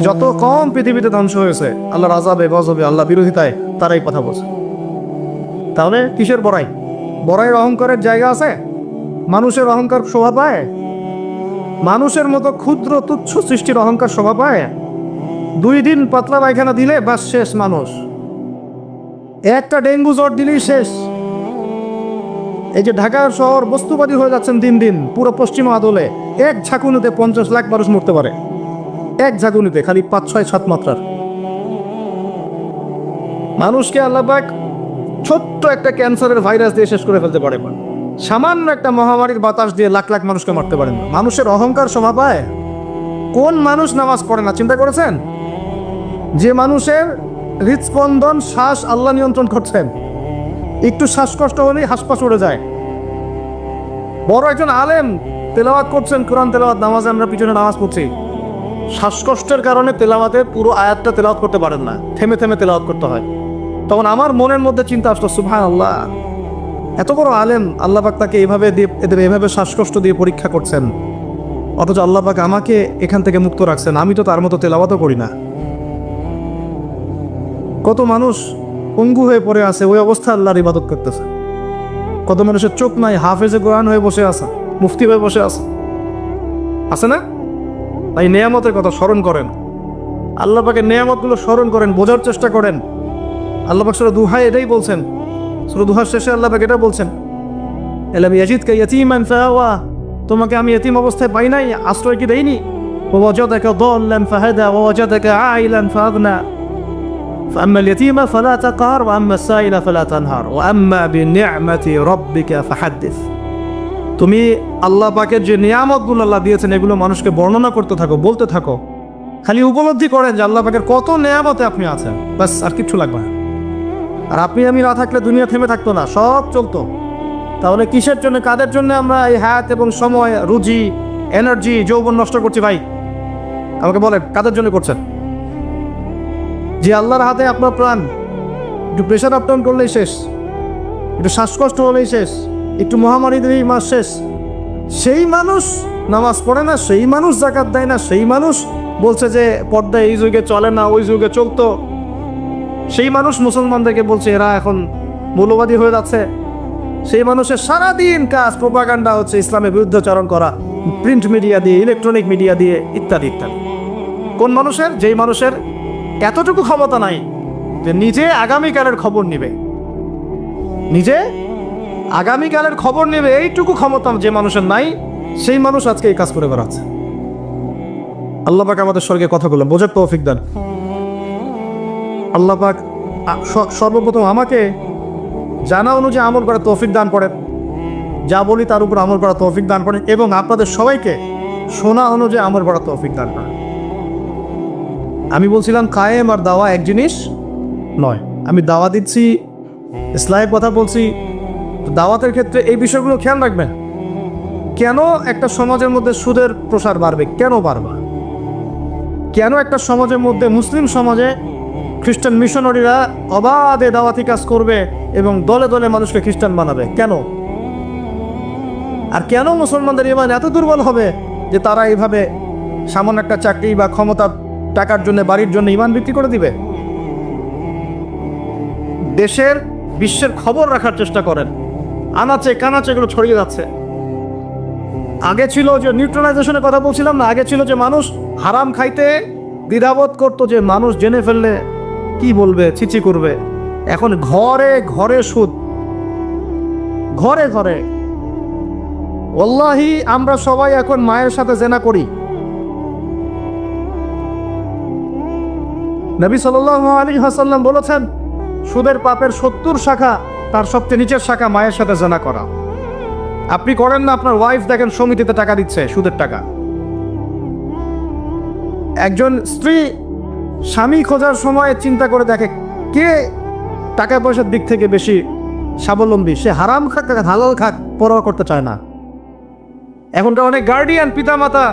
যত কম পৃথিবীতে ধ্বংস হয়েছে আল্লাহর আযাবে গজবে আল্লাহ বিরোধিতায় তারাই কথা বলছে। তাহলে কিসের বড়াই? বড়াইয়ের অহংকারের জায়গা আছে? মানুষের অহংকার শোভা পায়? মানুষের মতো ক্ষুদ্র তুচ্ছ সৃষ্টির অহংকার শোভা পায়? 2 দিন পাতলা পায়খানা দিলে বাস শেষ মানুষ, একটা ডেঙ্গু জ্বর দিলেই শেষ। এই যে ঢাকা শহর বস্তুবাদী হয়ে যাচ্ছেন দিন দিন পুরো পশ্চিম আদলে, এক ঝাঁকুনিতে 50 লাখ মানুষ মরতে পারে, এক ঝাঁকুনিতে, খালি 5, 6, 7 মাত্রার মানুষকে আল্লাহ পাক ছোট্ট একটা ক্যান্সারের ভাইরাস দিয়ে শেষ করে ফেলতে পারে, সামান্য একটা মহামারীর বাতাস দিয়ে লাখ লাখ মানুষকে মারতে পারেন। মানুষের অহংকার শোভা পায়? কোন মানুষ নামাজ পড়ে না চিন্তা করেছেন? যে মানুষের হৃদস্পন্দন, শ্বাস আল্লাহ নিয়ন্ত্রণ করছেন, একটু শ্বাসকষ্ট হলেই হাসপাস উড়ে যায়। বড় একজন আলেম তেলাওয়াত করছেন, কোরআন তেলাওয়াত, নামাজে আমরা পিছনে নামাজ পড়ছি, শ্বাসকষ্টের কারণে তেলাওয়াতের পুরো আয়াতটা তেলাওয়াত করতে পারেন না, থেমে থেমে তেলাওয়াত করতে হয়। তখন আমার মনের মধ্যে চিন্তা আসলো, সুবহানাল্লাহ, এত বড় আলেম, আল্লাহ পাক তাকে এইভাবে দিয়ে, এদের এইভাবে শ্বাসকষ্ট দিয়ে পরীক্ষা করছেন, অথচ আল্লাহ পাক আমাকে এখান থেকে মুক্ত রাখছেন, আমি তো তার মতো তেলাওয়াতও করি না। কত মানুষ পঙ্গু হয়ে পড়ে আছে, ওই অবস্থা আল্লাহর ইবাদত করতেছে। কত মানুষের চোখ নাই, হাফেজে কোরআন হয়ে বসে আছে, মুফতি হয়ে বসে আছে, আছে না? তাই নেয়ামতের কথা স্মরণ করেন, আল্লাহ পাকের নেয়ামতগুলো স্মরণ করেন, বোঝার চেষ্টা করেন। আল্লাহ পাক সূরা দুহায় এটাই বলছেন, সূরা দুহার শেষে আল্লাহ পাক এটা বলছেন, আলাম ইয়াজিদকা ইয়াতীমান ফাআওয়া, তোমাকে আমি ইতিম অবস্থায় পাই নাই, আশ্রয় কি দেইনি? ওয়া ওয়াজাদাকা দাল্লান ফাহাদা ওয়া ওয়াজাদাকা আইলান ফাআগনা فأما اليتيم فلا تقهر وأما السائل فلا تنهر وأما بنعمة ربك فحدث। তুমি আল্লাহ পাকের যে নিয়ামতগুলো আল্লাহ দিয়েছেন এগুলো মানুষকে বর্ণনা করতে থাকো, বলতে থাকো, খালি উপলব্ধি করেন যে আল্লাহ পাকের কত নিয়ামতে আপনি আছেন, বাস, আর কিচ্ছু লাগবে না। আর আপনি আমি না থাকলে দুনিয়া থেমে থাকতো না, সব চলতো। তাহলে কিসের জন্য, কাদের জন্য আমরা এই হায়াত এবং সময়, রুজি, এনার্জি, যৌবন নষ্ট করছি? ভাই আমাকে বলেন, কাদের জন্য করছেন? যে আল্লাহর হাতে আপনার প্রাণ, একটু প্রেশার আপ ডাউন করলেই শেষ, একটু শ্বাসকষ্ট হলেই শেষ, একটু মহামারী দিলেই মাস শেষ। সেই মানুষ নামাজ পড়ে না, সেই মানুষ যাকাত দেয় না, সেই মানুষ বলছে যে পর্দা এই যুগে চলে না, ওই যুগে চলতো, সেই মানুষ মুসলমানদেরকে বলছে এরা এখন মৌলবাদী হয়ে যাচ্ছে। সেই মানুষের সারাদিন কাজ প্রোপাগান্ডা হচ্ছে, ইসলামের বিরুদ্ধাচরণ করা, প্রিন্ট মিডিয়া দিয়ে, ইলেকট্রনিক মিডিয়া দিয়ে, ইত্যাদি ইত্যাদি। কোন মানুষের? যেই মানুষের এতটুকু ক্ষমতা নাই যে নিজে আগামীকালের খবর নিবে, নিজে আগামীকালের খবর নেবে, এইটুকু ক্ষমতা যে মানুষের নাই, সেই মানুষ আজকে এই কাজ করে বেড়াচ্ছে। আল্লাহ পাক আমাদের স্বর্গে কথাগুলো বোঝার তৌফিক দান। আল্লাহ পাক সর্বপ্রথম আমাকে জানা অনুযায়ী আমল করার তৌফিক দান করেন, যা বলি তার উপর আমল করার তৌফিক দান করেন, এবং আপনাদের সবাইকে শোনা অনুযায়ী আমল করার তৌফিক দান করেন। আমি বলছিলাম কায়েম আর দাওয়া এক জিনিস নয়। আমি দাওয়া দিচ্ছি, ইসলামের কথা বলছি, দাওয়াতের ক্ষেত্রে এই বিষয়গুলো খেয়াল রাখবেন। কেন একটা সমাজের মধ্যে সুদের প্রসার বাড়বে? কেন বাড়বে? কেন একটা সমাজের মধ্যে, মুসলিম সমাজে খ্রিস্টান মিশনারিরা অবাধে দাওয়াতি কাজ করবে এবং দলে দলে মানুষকে খ্রিস্টান বানাবে? কেন? আর কেন মুসলমানদের ঈমান এত দুর্বল হবে যে তারা এইভাবে সামান্য একটা চাকরি বা ক্ষমতা, টাকার জন্য, বাড়ির জন্য ঈমান বিক্রি করে দিবে? দেশের, বিশ্বের খবর রাখার চেষ্টা করেন, আনাচে কানাচে এগুলো ছড়িয়ে যাচ্ছে। আগে ছিল যে নিউট্রালাইজেশনের কথা বলছিলাম না, আগে ছিল যে মানুষ হারাম খাইতে দ্বিধাবোধ করতো, যে মানুষ জেনে ফেললে কি বলবে, ছিচি করবে। এখন ঘরে ঘরে সুদ, ঘরে ঘরে। ওয়াল্লাহি আমরা সবাই এখন মায়ের সাথে জেনা করি। নবী সাল্লাল্লাহু আলাইহি ওয়াসাল্লাম বলেছেন, সুদের পাপের 70 শাখা, তার সবচেয়ে নিচের শাখা মায়ের সাথে জেনা করা। আপনি করেন না? আপনার ওয়াইফ দেখেন সমিতিতে টাকা দিচ্ছে, সুদের টাকা। একজন স্ত্রী স্বামী খোঁজার সময় চিন্তা করে দেখে কে টাকা পয়সার দিক থেকে বেশি স্বাবলম্বী, সে হারাম খাক হালাল খাক পরোয়া করতে চায় না। এখনকার অনেক গার্ডিয়ান, পিতামাতা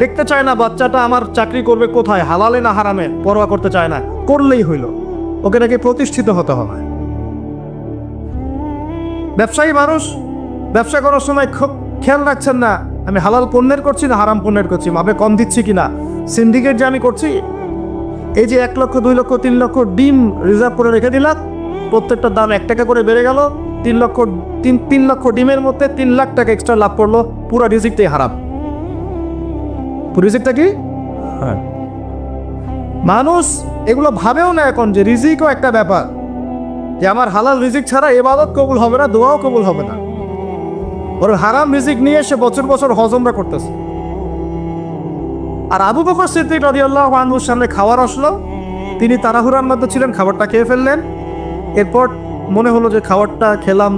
দেখতে চায় না বাচ্চাটা আমার চাকরি করবে কোথায়, হালালে না হারামে, পরোয়া করতে চায় না। করলেই হইল, ওকে নাকি প্রতিষ্ঠিত হতে হবে। ব্যবসায়ী মানুষ ব্যবসা করার সময় খুব খেয়াল রাখছেন না আমি হালাল পণ্যের করছি না হারাম পণ্যের করছি, মাপে কম দিচ্ছি কিনা, সিন্ডিকেট যে আমি করছি এই যে 1 লক্ষ 2 লক্ষ 3 লক্ষ ডিম রিজার্ভ করে রেখে দিলাম, প্রত্যেকটার দাম 1 টাকা করে বেড়ে গেল, 3 লক্ষ ডিমের মধ্যে 3 লাখ টাকা এক্সট্রা লাভ করলো, পুরো রিজিকটাই হারাম। পুরো রিজিকটা কি? হ্যাঁ, মানুষ এগুলো ভাবেও না এখন যে রিজিকও একটা ব্যাপার, যে আমার হালাল রিজিক ছাড়া ইবাদত কবুল হবে না, দোয়াও কবুল হবে না। ওর হারাম রিজিক নিয়ে সে বছর বছর হজমরা করতেছে। আর আবু বকর সিদ্দিক রাদিয়াল্লাহু আনহুর সামনে খাবার আসলো, তিনি তাড়াহুড়ার মধ্যে ছিলেন, খাবারটা খেয়ে ফেললেন। এরপর মনে হলো যে খাবারটা খেলাম,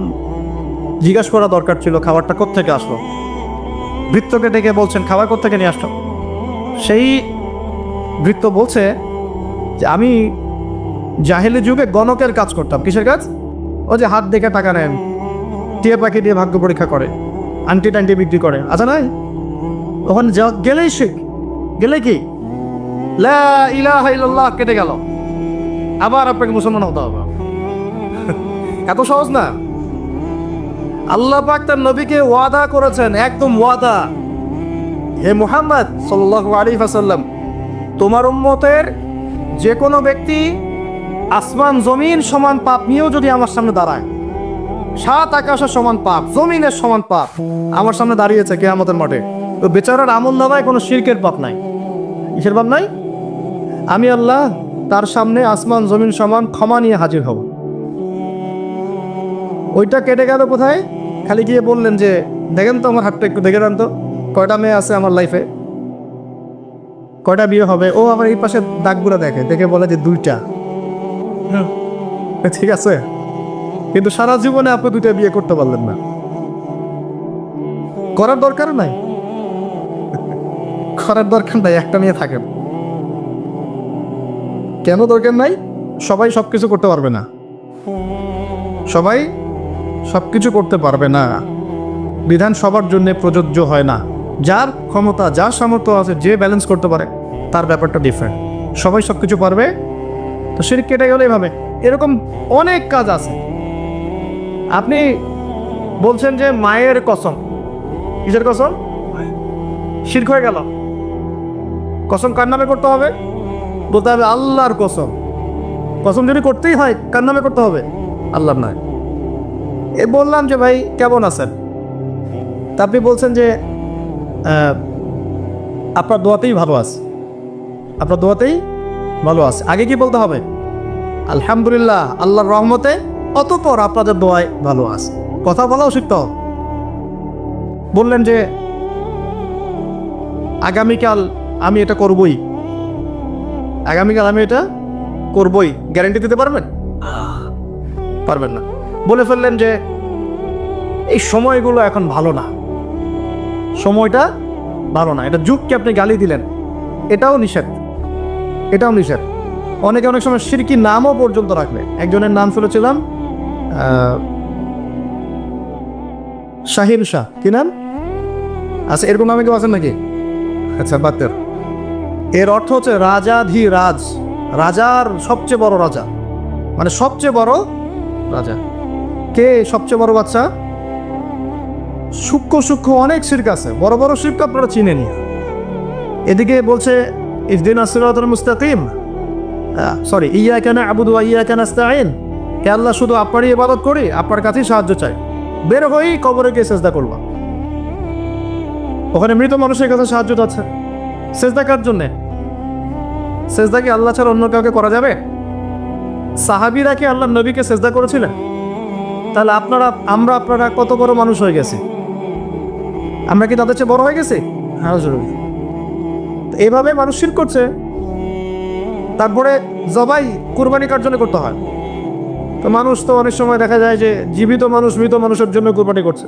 জিজ্ঞাসা করা দরকার ছিল খাবারটা কোত্থেকে আসলো। ভৃত্যকে ডেকে বলছেন খাবার কোত্থেকে নিয়ে আসলো। সেই ভৃত্য বলছে যে আমি জাহেলি যুগে গণকের কাজ করতাম। কিসের কাজ? ও যে হাত দেখে টাকা নেন, টিয়া পাখি দিয়ে ভাগ্য পরীক্ষা করে, আন্টি টান্টি বিক্রি করে, আচ্ছা নাই? ওখানে গেলেই শিখ, গেলে কি লা ইলাহা ইল্লাল্লাহ কেটে গেল, আবার আপনাকে মুসলমান হতে হবে। এত সহজ না। আল্লাহ পাক তার নবীকে ওয়াদা করেছেন, একদম ওয়াদা, হে মুহাম্মদ সাল্লাল্লাহু আলাইহি ওয়াসাল্লাম, তোমার উম্মতের যে কোনো ব্যক্তি আসমান জমিন সমান পাপ নিয়েও যদি আমার সামনে দাঁড়ায়, 7 আকাশের সমান পাপ, জমিনের সমান পাপ আমার সামনে দাঁড়িয়েছে কিয়ামতের মাঠে, তো বেচারার আমলনামায় কোনো শিরকের পাপ নাই। কিসের পাপ নাই? আমি আল্লাহ তার সামনে আসমান জমিন সমান ক্ষমা নিয়ে হাজির হব। ওইটা কেটে গেল কোথায়? খালি গিয়ে বললেন যে দেখেন তো আমার হাতটা একটু দেখে দেন তো, কয়টা মেয়ে আছে আমার লাইফে, কয়টা বিয়ে হবে। ও আবার এই পাশে দাগগুলো দেখে, দেখে বলে যে 2টা। ঠিক আছে, কিন্তু সারা জীবনে আপনি 2টা বিয়ে করতে পারলেন না। করার দরকার নাই, করার দরকার নাই, একটা নিয়ে থাকেন। কেন দরকার নাই? সবাই সবকিছু করতে পারবে না, সবাই সবকিছু করতে পারবে না। বিধান সবার জন্য প্রযোজ্য হয় না। যার ক্ষমতা, যার সামর্থ্য আছে, যে ব্যালেন্স করতে পারে, তার ব্যাপারটা ডিফারেন্ট। সবাই সবকিছু পারবে তো শিরক কেটে গেলে এভাবে। এরকম অনেক কাজ আছে। আপনি বলছেন যে মায়ের কসম, কিসের কসম? শিরক হয়ে গেল। কসম কার নামে করতে হবে? বলতে হবে আল্লাহর কসম। কসম যদি করতেই হয় কার নামে করতে হবে? আল্লাহর নয়। এ বললাম যে ভাই কেমন আছেন, তা আপনি বলছেন যে আপনার দোয়াতেই ভালো আছে, আপনার দোয়াতেই ভালো আছে। আগে কি বলতে হবে? আলহামদুলিল্লাহ, আল্লাহর রহমতে, অতঃপর আপনাদের দোয়ায় ভালো আছে। কথা বলাও শিখতে হবে। বললেন যে আগামীকাল আমি এটা করবই, আগামীকাল আমি এটা করবই, গ্যারান্টি দিতে পারবেন? পারবেন না। বলে ফেললেন যে এই সময়গুলো এখন ভালো না, সময়টা ভালো না, এটা যুগকে আপনি গালি দিলেন, এটাও নিষেধ, এটাও নিষেধ। অনেকে অনেক সময় শিরকি নামও পর্যন্ত রাখলে। একজনের নাম শুনেছিলাম শাহিন শাহ, কি নাম? আচ্ছা, এরকম নামে কেউ আছেন নাকি? আচ্ছা, বাতের। এর অর্থ হচ্ছে রাজাধিরাজ, রাজার সবচেয়ে বড় রাজা, মানে সবচেয়ে বড় রাজা। কে সবচেয়ে বড় বাচ্চা? সূক্ষ্ম সূক্ষ্ম অনেক শিরক আছে, বড় বড় শিরক আপনারা চিনেনি। এদিকে বলছে ইহদিনাস সিরাতাল মুস্তাকিম, সরি, ইয়াকা না'বুদু ওয়া ইয়াকা নাস্তাঈন, হে আল্লাহ শুধু আপনারই ইবাদত করি, আপনার কাছেই সাহায্য চাই। বের হই কবরে গিয়ে সেজদা করবা, ওখানে মৃত মানুষের কাছে সাহায্য আছে। সেজদা কার জন্যে? সেজদা কি আল্লাহ ছাড়া অন্য কাউকে করা যাবে? সাহাবীরা কি আল্লাহ নবীকে সেজদা করেছিলেন? তাহলে আপনারা কত বড় মানুষ হয়ে গেছে? আমরা কি তাদের চেয়ে বড় হয়ে গেছি? হ্যাঁ, জরুরি। এইভাবে মানুষ শিরক করছে। তারপরে জবাই কুরবানি কার জন্য করতে হয়? তো মানুষ তো অনেক সময় দেখা যায় যে জীবিত মানুষ মৃত মানুষের জন্য কুরবানি করছে।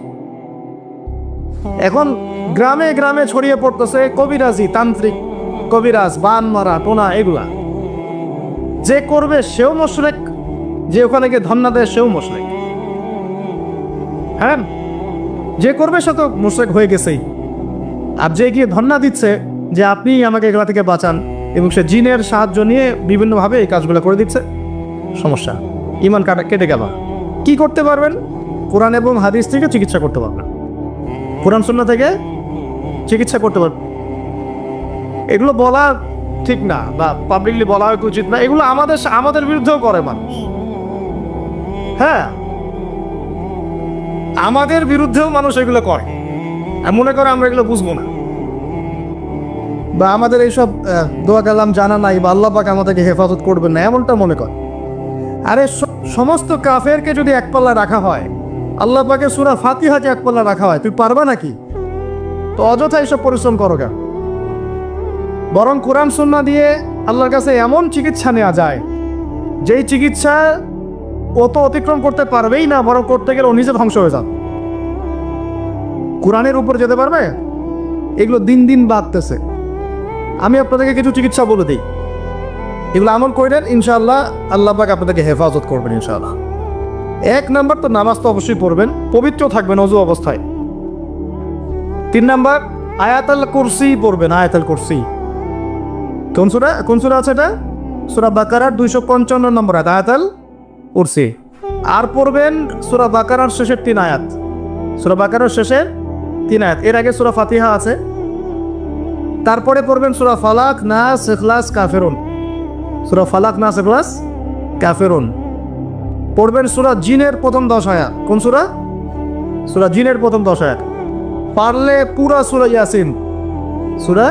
এখন গ্রামে গ্রামে ছড়িয়ে পড়তেছে কবিরাজি, তান্ত্রিক, কবিরাজ, বান মারা, টোনা, এগুলা। যে করবে সেও মুশরিক, যে ওখানে গিয়ে ধন্না দেয় সেও মুশরিক। হ্যাঁ, যে করবে সে তো মুশরিক হয়ে গেছেই। আর যে গিয়ে ধন্না দিচ্ছে যে আপনি আমাকে এগুলা থেকে বাঁচান, এবং সে জিনের সাহায্য নিয়ে বিভিন্নভাবে এই কাজগুলো করে দিচ্ছে, সমস্যা, ইমান কেটে গেল। কি করতে পারবেন? কোরআন এবং হাদিস থেকে চিকিৎসা করতে পারবেন, কোরআন সুন্নাহ থেকে চিকিৎসা করতে পারবেন। এগুলো বলা ঠিক না বা পাবলিকলি বলা উচিত না, এগুলো আমাদের বিরুদ্ধেও করে মানুষ। হ্যাঁ, আমাদের বিরুদ্ধেও মানুষ এগুলো করে, মনে করে আমরা এগুলো বুঝবো না, বা আমাদের এইসব দোয়া কালাম জানা নাই, বা আল্লাহ পাক আমাদেরকে হেফাজত করবেন না, এমনটা মনে করে। আরে সমস্ত কাফেরকে যদি এক পাল্লা রাখা হয়, আল্লাহ পাকের সূরা ফাতিহাকে এক পাল্লা রাখা হয়, তুই পারবা নাকি? তো অযথা এইসব পরিশ্রম করো কেন? বরং কোরআন সুন্নাহ দিয়ে আল্লাহর কাছে এমন চিকিৎসা নেওয়া যায়, যেই চিকিৎসা ও তো অতিক্রম করতে পারবেই না, বরং করতে গেলে ও নিজে ধ্বংস হয়ে যাবে। কোরআনের উপর যেতে পারবে? এগুলো দিন দিন বাড়তেছে। আমি আপনাদেরকে কিছু চিকিৎসা বলে দিই, এগুলো আমল করেন, ইনশাআল্লাহ আল্লাহ পাক আপনাদেরকে হেফাজত করবেন ইনশাআল্লাহ। 1 নাম্বার তো নামাজ তো অবশ্যই পড়বেন, পবিত্র থাকবেন অজু অবস্থায়। 3 নাম্বার আয়াতুল কুরসি পড়বেন, আয়াতুল কুরসি। কোন সূরা আছে এটা? সূরা বাকারার 255 নম্বর আয়াত, আয়াতুল কুরসি। আর পড়বেন সূরা বাকারার শেষের 3 আয়াত, সূরা বাকারার শেষের 3 আয়াত। এর আগে সূরা ফাতিহা আছে, তারপরে পড়বেন সূরা ফালাক, নাস, ইখলাস, কাফিরুন। সূরা ফালাক, নাস, ইখলাস, কাফিরুন। পড়বেন সূরা জিনের প্রথম 10 আয়াত। কোন সূরা? সূরা জিনের প্রথম 10 আয়াত। পারলে পুরা সূরা ইয়াসিন, সূরা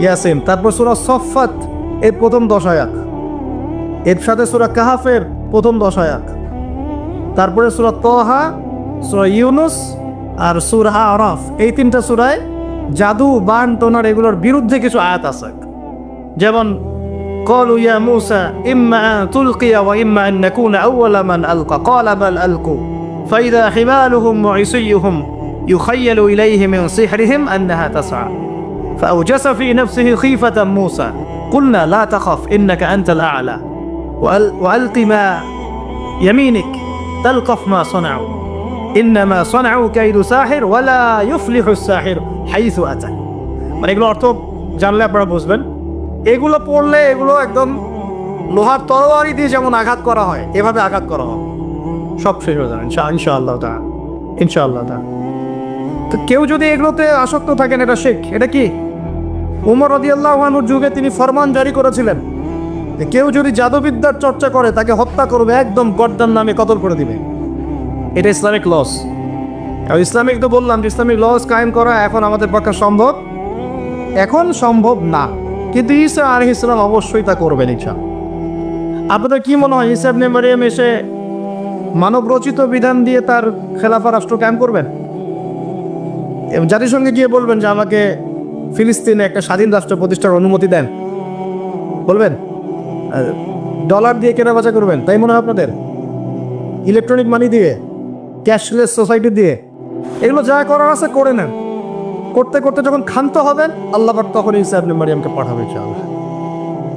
ইয়াসিন। তারপর সূরা সফফাত এর প্রথম 10 আয়াত, এর সাথে সূরা কাহাফের প্রথম 10 আয়াত। তারপরে সূরা তাহা, সূরা ইউনুস আর সূরা আরাফ। এই 3টা সূরায় জাদু, বান, টোনার এগুলোর বিরুদ্ধে কিছু আয়াত আছে। যেমন قالوا يا موسى إما أن تلقي وإما أن نكون أول من ألقى قال بل ألقوا فإذا حبالهم وعصيهم يخيل إليه من سحرهم أنها تسعى فأوجس في نفسه خيفة موسى قلنا لا تخف إنك أنت الأعلى وألق ما يمينك تلقف ما صنعوا إنما صنعوا كيد ساحر ولا يفلح الساحر حيث أتى। মানে এগুলো অর্থ জানলে আপনারা বুঝবেন। এগুলো পড়লে এগুলো একদম লোহার তরবারি দিয়ে যেমন আঘাত করা হয়, এভাবে আঘাত করা হয়, সব শেষ হয়ে যাবে ইনশাআল্লাহ তাআলা, ইনশাআল্লাহ তাআলা। তো কেউ যদি এগুলোতে আসক্ত থাকেন, এটা শেখ। এটা কি? উমর রাদিয়াল্লাহু আনহুর যুগে তিনি ফরমান জারি করেছিলেন যে কেউ যদি জাদুবিদ্যার চর্চা করে তাকে হত্যা করবে, একদম গর্দান নামে কতল করে দিবে। এটা ইসলামিক লস। ইসলামিক তো বললাম যে ইসলামিক লস কায়েম করা এখন আমাদের পক্ষে সম্ভব, এখন সম্ভব না, কিন্তু ঈসা আলাইহিস সালাম অবশ্যই তা করবেন ইনশাআল্লাহ। আপনাদের কি মনে হয় ঈসা ইবনে মারইয়াম এসে মানব রচিত বিধান দিয়ে তার খেলাফা রাষ্ট্র কায়েম করবেন? জাতিসংঘে গিয়ে বলবেন যে আমাকে ফিলিস্তিনে একটা স্বাধীন রাষ্ট্র প্রতিষ্ঠার অনুমতি দেন, বলবেন? ডলার দিয়ে কেনাবেচা করবেন, তাই মনে হয় আপনাদের? ইলেকট্রনিক মানি দিয়ে, ক্যাশলেস সোসাইটি দিয়ে, এগুলো যা করার আছে করে নেন। করতে করতে যখন ক্ষান্ত হবেন, আল্লাহ পাক তখন ঈসা ইবনে মারইয়ামকে পাঠাবে ইনশাআল্লাহ।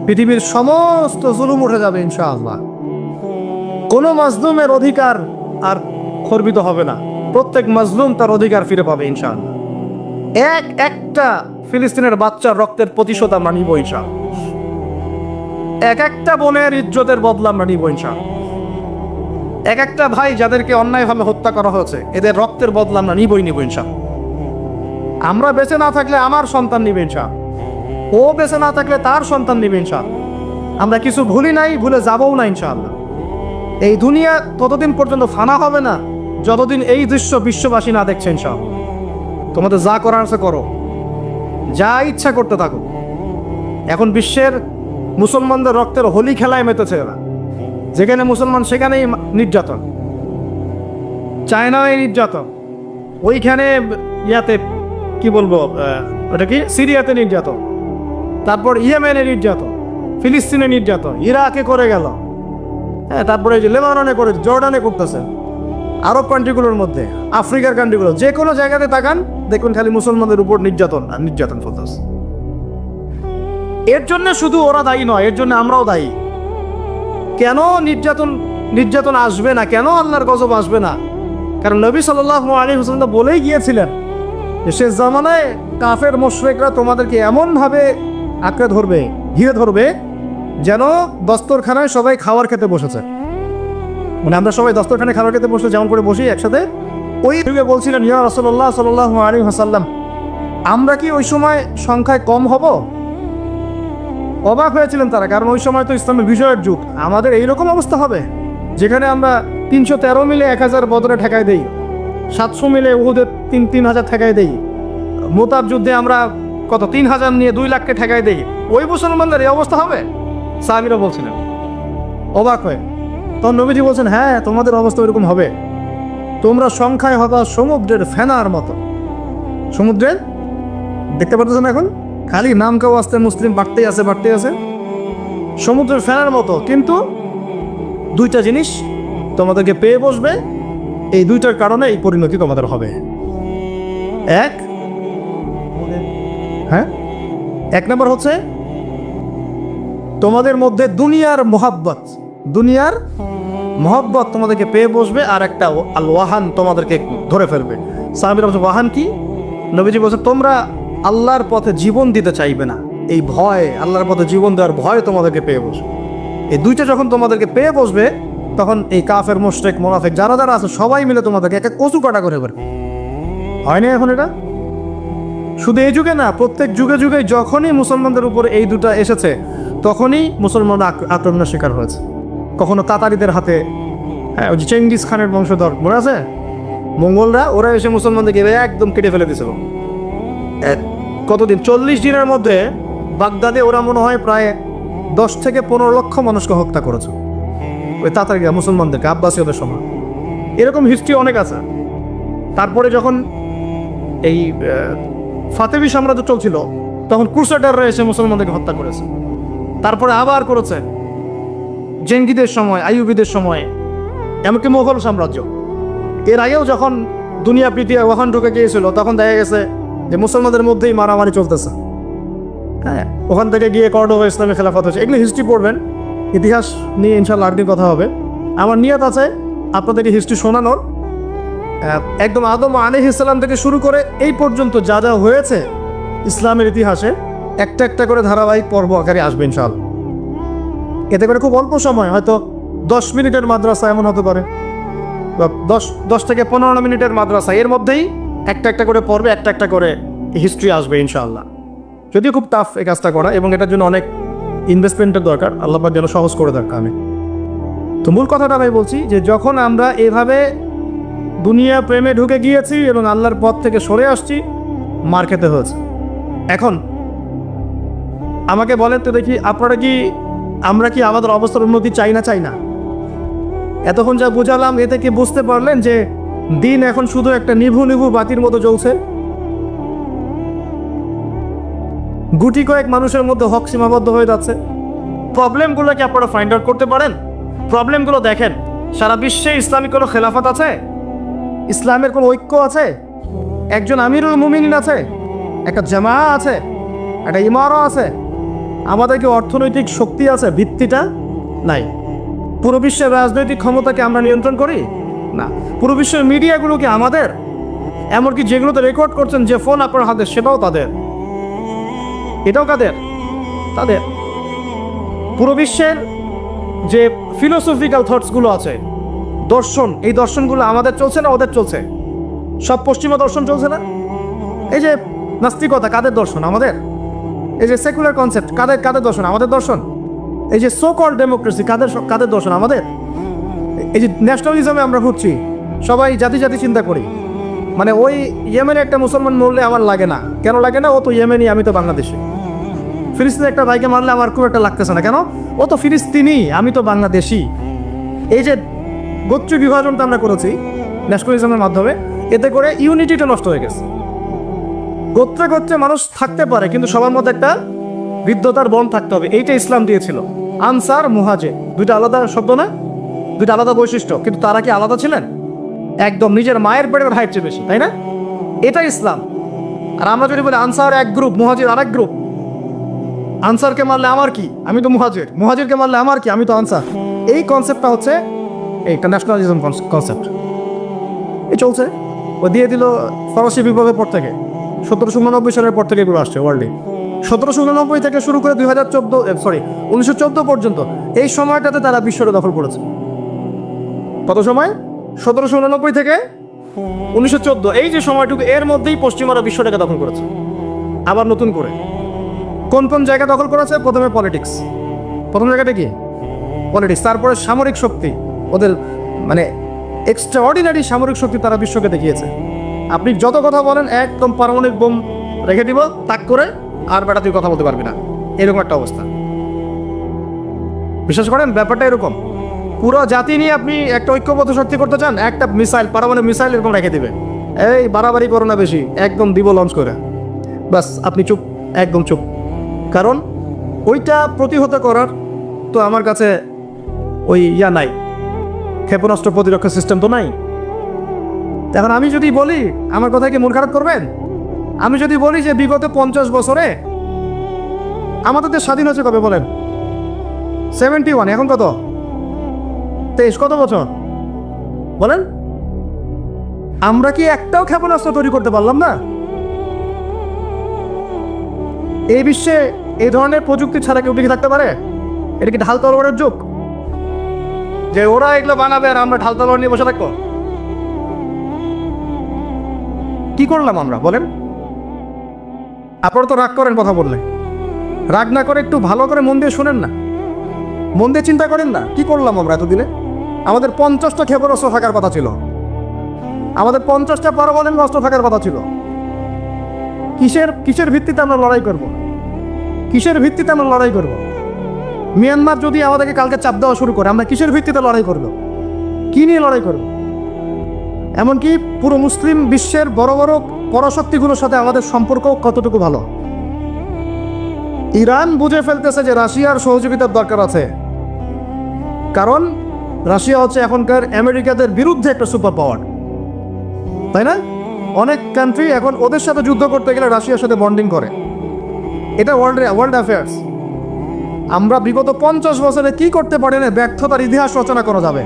পৃথিবীর সমস্ত জুলুম উঠে যাবে ইনশাআল্লাহ। কোনো মাজলুমের অধিকার আর খর্বিত হবে না, প্রত্যেক মাজলুম তার অধিকার ফিরে পাবে ইনশাআল্লাহ। একটা ফিলিস্তিনের বাচ্চার রক্তের প্রতিশোধ আমরা নিব ইনশাআল্লাহ। একটা বোনের ইজ্জতের বদলা আমরা নিব ইনশাআল্লাহ। একটা ভাই যাদেরকে অন্যায়ভাবে হত্যা করা হয়েছে, এদের রক্তের বদলা আমরা নিবই নিব ইনশাআল্লাহ। আমরা বেঁচে না থাকলে আমার সন্তান নিবে ইনশাআল্লাহ, ও বেঁচে না থাকলে তার সন্তান নিবে ইনশাআল্লাহ। আমরা কিছু ভুলি নাই, ভুলে যাবও না ইনশাআল্লাহ। এই দুনিয়া ততদিন পর্যন্ত ফানা হবে না যতদিন এই দৃশ্য বিশ্ববাসী না দেখছে ইনশাআল্লাহ। তোমাদের যা করার আছে করো, যা ইচ্ছা করতে থাকো। এখন বিশ্বের মুসলমানদের রক্তের হোলি খেলায় মেতেছে এরা, যেখানে মুসলমান সেখানেই নির্যাতন, চায়নায় নির্যাতন, ওইখানে ইয়াতে কি বলবো, ওটা কি সিরিয়াতে নির্যাতন, তারপর ইয়েমেনে নির্যাতন, ফিলিস্তিনে নির্যাতন, ইরাকে করে গেল, হ্যাঁ, তারপরে যে লেবাননে করে, জর্ডানে করতেছে, আরব কান্ট্রিগুলোর মধ্যে, আফ্রিকার কান্ট্রিগুলো, যে কোনো জায়গাতে তাকান দেখুন খালি মুসলমানদের উপর নির্যাতন আর নির্যাতন চলতেছে। এর জন্য শুধু ওরা দায়ী নয়, এর জন্য আমরাও দায়ী। কেন নির্যাতন আসবে না? কেন আল্লাহর গজব আসবে না? কারণ নবী সাল্লাল্লাহু আলাইহি ওয়াসাল্লাম বলেই গিয়েছিলেন যে শেষ জামানায় কাফের মুশরিকরা তোমাদেরকে এমনভাবে আঁকড়ে ধরবে, ঘিরে ধরবে, যেন দস্তরখানায় সবাই খাবার খেতে বসেছে। মানে আমরা সবাই দস্তরখানায় খাবার খেতে বসে যেমন করে বসি একসাথে, ওই যুগে বলছিলেন ইয়া রাসূলুল্লাহ সাল্লাল্লাহু আলাইহি ওয়াসাল্লাম, আমরা কি ওই সময় সংখ্যায় কম হব? অবাক হয়েছিলেন তারা, কারণ ওই সময় তো ইসলামের বিজয়ের যুগ। আমাদের এইরকম অবস্থা হবে যেখানে আমরা 313 মিলে 1000 বদরে ঠেকাই দেই, 700 মিলে উহুদের 3000 ঠেকাই দেই, মোতাব যুদ্ধে আমরা কত 3000 নিয়ে 2 লাখকে ঠেকাই দেই। ওই মুসলমানদের এই অবস্থা হবে? সাহাবীরা বলছিলেন অবাক হয়ে। তখন নবীজি বলছেন, হ্যাঁ তোমাদের অবস্থা ওইরকম হবে। তোমরা সংখ্যায় হবা সমুদ্রের ফেনার মতো। সমুদ্রের, দেখতে পাচ্ছেন এখন খালি নাম কেউ আসতে মুসলিম বাড়তেই আছে। সমুদ্রের ফেনার মতো, কিন্তু 2টা জিনিস তোমাদেরকে পেয়ে বসবে। এই 2টার কারণে এই পরিণতি তোমাদের হবে। এক নম্বর হচ্ছে তোমাদের মধ্যে দুনিয়ার মহব্বত তোমাদেরকে পেয়ে বসবে, আর একটা আল ওয়াহান তোমাদেরকে ধরে ফেলবে। সাহাবীরা বলছে ওয়াহান কি? নবীজি বলছে তোমরা আল্লাহর পথে জীবন দিতে চাইবে না, এই ভয়, আল্লাহর পথে জীবন দেওয়ার ভয় তোমাদেরকে পেয়ে বসবে। এই 2টা যখন তোমাদেরকে পেয়ে বসবে, তখন এই কাফের, মুশরিক, মুনাফিক যারা যারা আছে সবাই মিলে তোমাদেরকে একটা কচু কাটা করে ফেলবে। হয় না এখন এটা? শুধু এই যুগে না, প্রত্যেক যুগে যুগে যখনই মুসলমানদের উপরে এই 2টা এসেছে, তখনই মুসলমানরা আক্রমণের শিকার হয়েছে। কখনো তাতারিদের হাতে, ওই যে চেঙ্গিস খানের বংশধর মনে আছে, মঙ্গলরা, ওরা এসে মুসলমানদেরকে একদম কেটে ফেলে দিয়েছিল। কতদিন? 40 দিনের মধ্যে বাগদাদে ওরা মনে হয় প্রায় 10 থেকে 15 লক্ষ মানুষকে হত্যা করেছে, ওই তাতারিরা মুসলমানদেরকে, আব্বাসীয়দের সময়। এরকম হিস্ট্রি অনেক আছে। তারপরে যখন এই ফাতেমি সাম্রাজ্য চলছিল, তখন ক্রুসেডাররা এসে মুসলমানদেরকে হত্যা করেছে। তারপরে আবার করেছে জেঙ্গিদের সময়, আইয়ুবিদের সময়, এমনকি মোগল সাম্রাজ্য। এর আগেও যখন দুনিয়া পৃথিবী ওখান ঢুকে গিয়েছিল, তখন দেখা গেছে যে মুসলমানদের মধ্যেই মারামারি চলতেছে। হ্যাঁ, ওখান থেকে গিয়ে কর্ডোবা ইসলামী খেলাফত হয়েছে। এগুলো হিস্ট্রি পড়বেন, ইতিহাস নিয়ে ইনশাল্লাহ আরেকদিন কথা হবে। আমার নিয়ত আছে আপনাদেরকে হিস্ট্রি শোনানোর, একদম আদম আলাইহিস সালাম থেকে শুরু করে এই পর্যন্ত যা যা হয়েছে ইসলামের ইতিহাসে, একটা একটা করে ধারাবাহিক পর্ব আকারে আসবে ইনশাআল্লাহ। এতে করে খুব অল্প সময়, হয়তো 10 মিনিটের মাদ্রাসা এমন হতে পারে, 10 থেকে 15 মিনিটের মাদ্রাসা, এর মধ্যেই একটা একটা করে পর্বে একটা একটা করে হিস্ট্রি আসবে ইনশাআল্লাহ। যদিও খুব টাফ এই কাজটা করা, এবং এটার জন্য অনেক ইনভেস্টমেন্টের দরকার, আল্লাহ পাক যেন সহজ করে দরকার। আমি তো মূল কথাটা আমি বলছি যে যখন আমরা এভাবে দুনিয়া প্রেমে ঢুকে গিয়েছি এবং আল্লাহর পথ থেকে সরে আসছি, মার খেতে হয়েছে। এখন আমাকে বলেন তো দেখি, আমরা কি আমাদের অবস্থার উন্নতি চাই না? এতক্ষণ যা বুঝালাম, এতে কি বুঝতে পারলেন যে দিন এখন শুধু একটা নিভু নিভু বাতির মতো জ্বলছে? গুটি কয়েক মানুষের মধ্যে হক সীমাবদ্ধ হয়ে যাচ্ছে। প্রবলেমগুলো কি আপনারা ফাইন্ড আউট করতে পারেন? প্রবলেমগুলো দেখেন, সারা বিশ্বে ইসলামিক কোনো খেলাফত আছে? ইসলামের কোনো ঐক্য আছে? একজন আমিরুল মুমিনিন আছে? একটা জামা আছে? একটা ইমারা আছে? আমাদের কি অর্থনৈতিক শক্তি আছে? ভিত্তিটা নাই। পুরো বিশ্বের রাজনৈতিক ক্ষমতাকে আমরা নিয়ন্ত্রণ করি না। পুরো বিশ্বের মিডিয়াগুলো কি আমাদের? এমনকি যেগুলোতে রেকর্ড করছেন, যে ফোন আপনার হাতে, সেটাও তাদের। এটাও কাদের? তাদের। পুরো বিশ্বের যে ফিলোসফিক্যাল থটসগুলো আছে, দর্শন, এই দর্শনগুলো আমাদের চলছে না ওদের চলছে? সব পশ্চিমা দর্শন চলছে না? এই যে নাস্তিকতা, কাদের দর্শন? আমাদের। এই যে সেকুলার কনসেপ্ট, কাদের দর্শন? আমাদের দর্শন। এই যে সো কল্ড ডেমোক্রেসি, কাদের দর্শন? আমাদের। এই যে ন্যাশনালিজমে আমরা ঘুরছি, সবাই জাতি চিন্তা করি, মানে ওই ইয়েমেনে একটা মুসলমান মরলে আমার লাগে না। কেন লাগে না? ও তো ইয়েমেনি, আমি তো বাংলাদেশি। ফিলিস্তিনে একটা ভাইকে মারলে আমার খুব একটা লাগতেছে না। কেন? ও তো ফিলিস্তিনি, আমি তো বাংলাদেশি। এই যে গোত্র বিভাজনটা আমরা করেছি ন্যাশনালিজমের মাধ্যমে, এতে করে ইউনিটিটা নষ্ট হয়ে গেছে। গোত্রে মানুষ থাকতে পারে, কিন্তু সবার মধ্যে একটা বিদ্যতার বন থাকতে হবে। এইটা ইসলাম দিয়েছিল। আনসার, মুহাজির, 2টা আলাদা শব্দ না? 2টা আলাদা বৈশিষ্ট্য, কিন্তু তারা কি আলাদা ছিলেন? একদম নিজের মায়ের পেটের হাইট চেয়ে বেশি, তাই না? এটা ইসলাম। আর আমরা যদি বলি আনসার এক গ্রুপ, মুহাজির আরেক গ্রুপ, আনসারকে মারলে আমার কি, আমি তো মুহাজির, মুহাজিরকে মারলে আমার কি, আমি তো আনসার। এই কনসেপ্টটা হচ্ছে এইটা ন্যাশনালিজম কনসেপ্ট। এই চলছে, ও দিয়ে দিল ফরাসি বিপ্লবের পর থেকে, 1789 সালের পর থেকে এগুলো আসছে ওয়ার্ল্ডে। 1789 থেকে শুরু করে 1914 পর্যন্ত, এই সময়টাতে তারা বিশ্বটা দখল করেছে। কত সময়? 1789 থেকে 1914, এই যে সময়টুকু, এর মধ্যেই পশ্চিমারা বিশ্বটাকে দখল করেছে আবার নতুন করে। কোন কোন জায়গা দখল করেছে? প্রথমে পলিটিক্স, প্রথম জায়গাটা কি? পলিটিক্স। তারপরে সামরিক শক্তি, ওদের মানে এক্সট্রা অর্ডিনারি সামরিক শক্তি তারা বিশ্বকে দেখিয়েছে। আপনি যত কথা বলেন একদম পারমাণবিক বোম রেখে দিব তাক করে, আর বেটা তুই কথা বলতে পারবি না, এরকম একটা অবস্থা। বিশ্বাস করেন ব্যাপারটা এরকম। পুরো জাতি নিয়ে আপনি একটা ঐক্যবদ্ধ শক্তি করতে চান, একটা মিসাইল, পারমাণবিক মিসাইল এরকম রেখে দিবে, এই বাড়াবাড়ি করো না বেশি, একদম দিব লঞ্চ করে, বাস আপনি চুপ, একদম চুপ। কারণ ওইটা প্রতিহত করার তো আমার কাছে ওই নাই, ক্ষেপণাস্ত্র প্রতিরক্ষা সিস্টেম তো নাই। এখন আমি যদি বলি, আমার কথা কি মন খারাপ করবেন? আমি যদি বলি যে বিগত 50 বছরে আমাদের দেশ স্বাধীন হয়েছে কবে বলেন? 71, এখন কত? 23, কত বছর বলেন? আমরা কি একটাও ক্ষেপণাস্ত্র তৈরি করতে পারলাম না? এই বিশ্বে এই ধরনের প্রযুক্তি ছাড়া কেউ টিকে থাকতে পারে? এটা কি ঢাল তলোয়ারের যুগ যে ওরা এগুলো বানাবে আর আমরা ঢাল তলোয়ার নিয়ে বসে থাকবো? কি করলাম আমরা বলেন? আপনারা তো রাগ করেন কথা বললে, রাগ না করে একটু ভালো করে মন দিয়ে শুনেন না, মন দিয়ে চিন্তা করেন না। কি করলাম আমরা এতদিনে? আমাদের 50টা ক্ষেপণাস্ত্র থাকার কথা ছিল, আমাদের 50টা পারমাণবিক অস্ত্র থাকার কথা ছিল। কিসের ভিত্তিতে আমরা লড়াই করব? কিসের ভিত্তিতে আমরা লড়াই করব? মিয়ানমার যদি আমাদেরকে কালকে চাপ দেওয়া শুরু করে, আমরা কিসের ভিত্তিতে লড়াই করব? কি নিয়ে লড়াই করব? এমনকি পুরো মুসলিম বিশ্বের বড় বড় পরাশক্তিগুলোর সাথে আমাদের সম্পর্ক কতটুকু ভালো। ইরান বুঝে ফেলতেছে যে রাশিয়ার সহযোগিতার দরকার আছে, কারণ রাশিয়া হচ্ছে এখনকার আমেরিকাদের বিরুদ্ধে একটা সুপার পাওয়ার, তাই না? অনেক কান্ট্রি এখন ওদের সাথে যুদ্ধ করতে গেলে রাশিয়ার সাথে বন্ডিং করে। এটা ওয়ার্ল্ড অ্যাফেয়ার্স। আমরা বিগত 50 বছরে কি করতে পারি না, ব্যর্থতার ইতিহাস রচনা করা যাবে।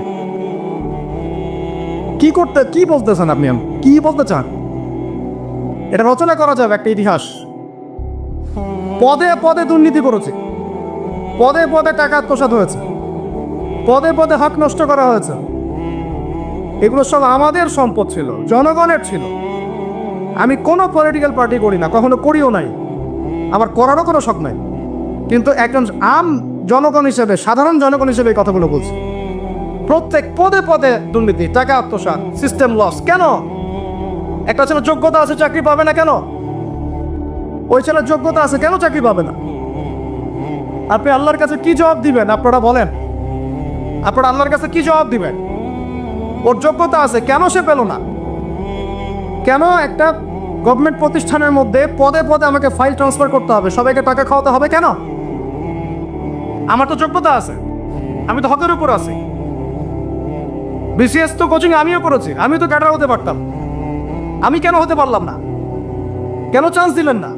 কি বলতেছেন আপনি? কি বলতে চান? এটা রচনা করা যাবে একটা ইতিহাস। পদে পদে দুর্নীতি করেছে, পদে পদে টাকা আত্মসাৎ হয়েছে, পদে পদে হক নষ্ট করা হয়েছে। এগুলো সব আমাদের সম্পদ ছিল, জনগণের ছিল। আমি কোনো পলিটিক্যাল পার্টি করি না, কখনো করিও নাই, আমার করারও কোনো শখ নাই। কিন্তু একজন জনগণ হিসেবে, সাধারণ জনগণ হিসেবে এই কথাগুলো বলছি। প্রত্যেক পদে পদে দুর্নীতি, টাকা আত্মসাৎ, সিস্টেম লস। কেন? একটা ছেলে যোগ্যতা আছে, চাকরি পাবে না কেন? ওই ছেলের যোগ্যতা আছে, কেন চাকরি পাবে না? আপনি আল্লাহর কাছে কি জবাব দিবেন? আপনারা বলেন, আপনারা আল্লাহর কাছে কি জবাব দিবেন? ওর যোগ্যতা আছে, কেন সে পেল না? কেন একটা গভর্নমেন্ট প্রতিষ্ঠানের মধ্যে পদে পদে আমাকে ফাইল ট্রান্সফার করতে হবে, সবাইকে টাকা খাওয়াতে হবে কেন? আমার তো যোগ্যতা আছে, আমি তো হকের উপর আছি। বিসিএস তো কোচিং আমিও করেছি, আমি তো ক্যাডার হতে পারতাম, আমি কেন হতে পারলাম না? কেন চান্স দিলেন না?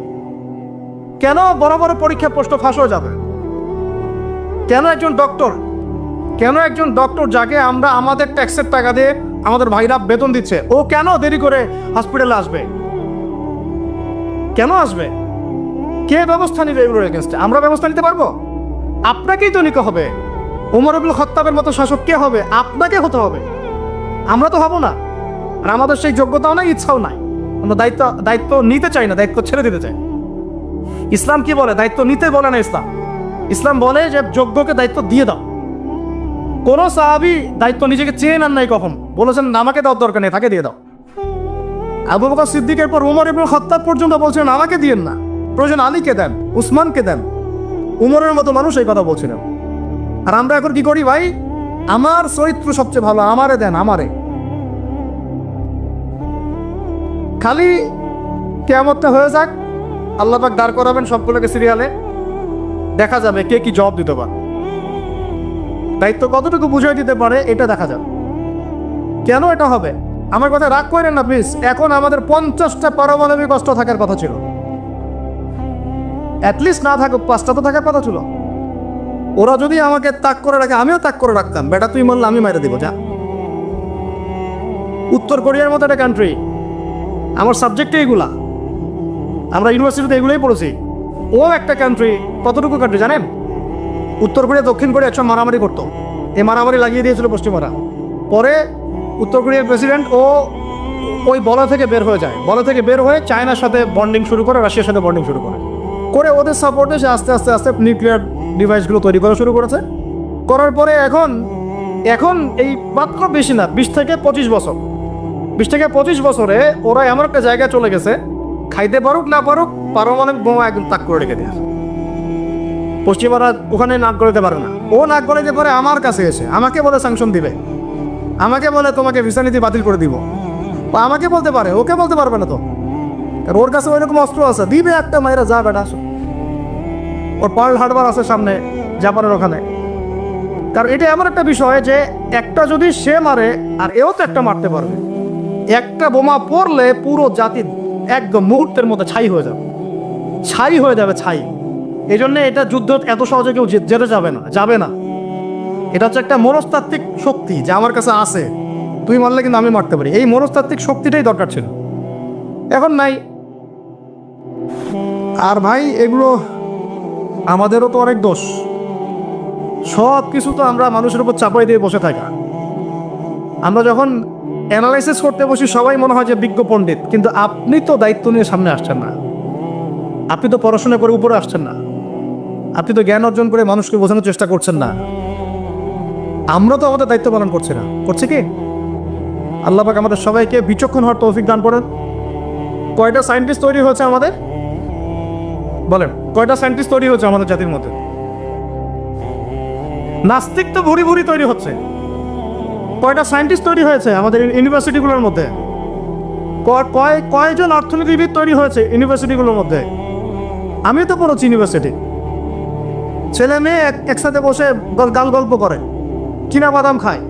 কেন বড় বড় পরীক্ষা প্রশ্ন ফাঁস হয়ে যাবে? কেন একজন ডক্টর যাকে আমরা আমাদের ট্যাক্সের টাকা দিয়ে আমাদের ভাইরা বেতন দিচ্ছে, ও কেন দেরি করে হসপিটালে আসবে? কেন আসবে? কে ব্যবস্থা নিবে এগুলোর এগেনস্টে? আমরা ব্যবস্থা নিতে পারবো? আপনাকেই তো নিতে হবে। ওমর ইবনুল খাত্তাবের মতো শাসক কে হবে? আপনাকে হতে হবে, আমরা তো হব না। আর আমাদের সেই যোগ্যতাও নাই, ইচ্ছাও নাই। আমরা দায়িত্ব নিতে চাই না, দায়িত্ব ছেড়ে দিতে চাই। ইসলাম কি বলে? দায়িত্ব নিতে বলে না ইসলাম। ইসলাম বলে যে যোগ্যকে দায়িত্ব দিয়ে দাও। কোন সাহাবী দায়িত্ব নিজেকে চেয়ে নেন নাই, কখন বলেছেন আমাকে দেওয়ার দরকার নেই, তাকে দিয়ে দাও। আবু বকর সিদ্দিকের পর ওমর ইবনুল খাত্তাব পর্যন্ত বলছেন আমাকে দিয়েন না, প্রয়োজন আলীকে দেন, উসমানকে দেন। উমরের মতো মানুষ এই কথা বলছিলেন। আর আমরা এখন কি করি ভাই? আমার চরিত্র সবচেয়ে ভালো, আমারে দেন, আমারে। খালি কিয়ামতটা হয়ে যাক, আল্লাহ পাক দাঁড় করাবেন সবগুলোকে সিরিয়ালে, দেখা যাবে কে কি জবাব দিতে পারে, দায়িত্ব কতটুকু বুঝিয়ে দিতে পারে, এটা দেখা যাবে। কেন এটা হবে? আমার কথা রাগ করেন না প্লিজ। এখন আমাদের 50টা পারমাণবিক অস্ত্র থাকার কথা ছিল, অ্যাটলিস্ট না থাকুক 5টা তো থাকার কথা ছিল। ওরা যদি আমাকে তাক করে রাখে, আমিও তাক করে রাখতাম। বেটা তুই বললে আমি মেরে দিব, যা। উত্তর কোরিয়ার মতো একটা কান্ট্রি, আমার সাবজেক্টে এগুলা, আমরা ইউনিভার্সিটিতে এগুলোই পড়েছি। ও একটা কান্ট্রি, কতটুকু কান্ট্রি জানেন? উত্তর কোরিয়া দক্ষিণ কোরিয়া একসব মারামারি করতো, এই মারামারি লাগিয়ে দিয়েছিল পশ্চিমারা। পরে উত্তর কোরিয়ার প্রেসিডেন্ট ওই বলয় থেকে বের হয়ে যায়, বলয় থেকে বের হয়ে চায়নার সাথে বন্ডিং শুরু করে, রাশিয়ার সাথে বন্ডিং শুরু করে। করে ওদের সাপোর্টে সে আস্তে আস্তে আস্তে নিউক্লিয়ার ডিভাইসগুলো তৈরি করা শুরু করেছে। করার পরে এখন এই মাত্র বেশি না, 20 থেকে 25 বছরে ওরা এমন একটা জায়গায় চলে গেছে, খাইতে পারুক না পারুক পারমাণবিক বোমা একদম তাক করে রেখে দেয়। পশ্চিমারা ওখানে নাক গলাতে পারে না, ও নাক গলাতে পারে আমার কাছে এসে আমাকে বলে স্যাংশন দিবে, আমাকে বলে তোমাকে ভিসা নীতি বাতিল করে দিব, আমাকে বলতে পারে, ওকে বলতে পারবে না তো, কারণ ওর কাছে ওইরকম অস্ত্র আছে, দিবে একটা মায়েরা যা বেটা আসো। ওর পার্ল হারবার আছে সামনে জাপানের ওখানে। কারণ এটা এমন একটা বিষয় যে একটা যদি সে মারে আর এও তো একটা মারতে পারবে, একটা বোমা পড়লে পুরো জাতি একদম মুহূর্তের মধ্যে ছাই হয়ে যাবে ছাই। এই জন্য এটা যুদ্ধ এত সহজে কেউ যেতে যাবে না। এটা হচ্ছে একটা মনস্তাত্ত্বিক শক্তি যে আমার কাছে আছে, তুই মারলে কিন্তু আমি মারতে পারি, এই মনস্তাত্ত্বিক শক্তিটাই দরকার ছিল, এখন নাই। আর ভাই এগুলো আমাদেরও তো অনেক দোষ, সব কিছু তো আমরা মানুষের উপর চাপাই দিয়ে বসে থাকা। আমরা যখন অ্যানালাইসিস করতে বসি সবাই মনে হয় যে বিজ্ঞ পণ্ডিত, কিন্তু আপনি তো দায়িত্ব নিয়ে সামনে আসছেন না, আপনি তো পড়াশোনা করে উপরে আসছেন না, আপনি তো জ্ঞান অর্জন করে মানুষকে বোঝানোর চেষ্টা করছেন না। আমরা তো আমাদের দায়িত্ব পালন করছি না, করছি কি? আল্লাহ পাক আমাদের সবাইকে বিচক্ষণ হওয়ার তৌফিক দান করেন। কয়টা সায়েন্টিস্ট তৈরি হয়েছে আমাদের, বলেন কয়টা সায়েন্টিস্ট তৈরি হয়েছে আমাদের জাতির মধ্যে? নাস্তিক তো ভুরি ভুরি তৈরি হচ্ছে। কয়টা সায়েন্টিস্ট তৈরি হয়েছে আমাদের ইউনিভার্সিটিগুলোর মধ্যে? কয়জন অর্থনীতিবিদ তৈরি হয়েছে ইউনিভার্সিটিগুলোর মধ্যে? আমি তো পড়েছি ইউনিভার্সিটি, ছেলে মেয়ে একসাথে বসে গাল গল্প করে, চীনা বাদাম খায়,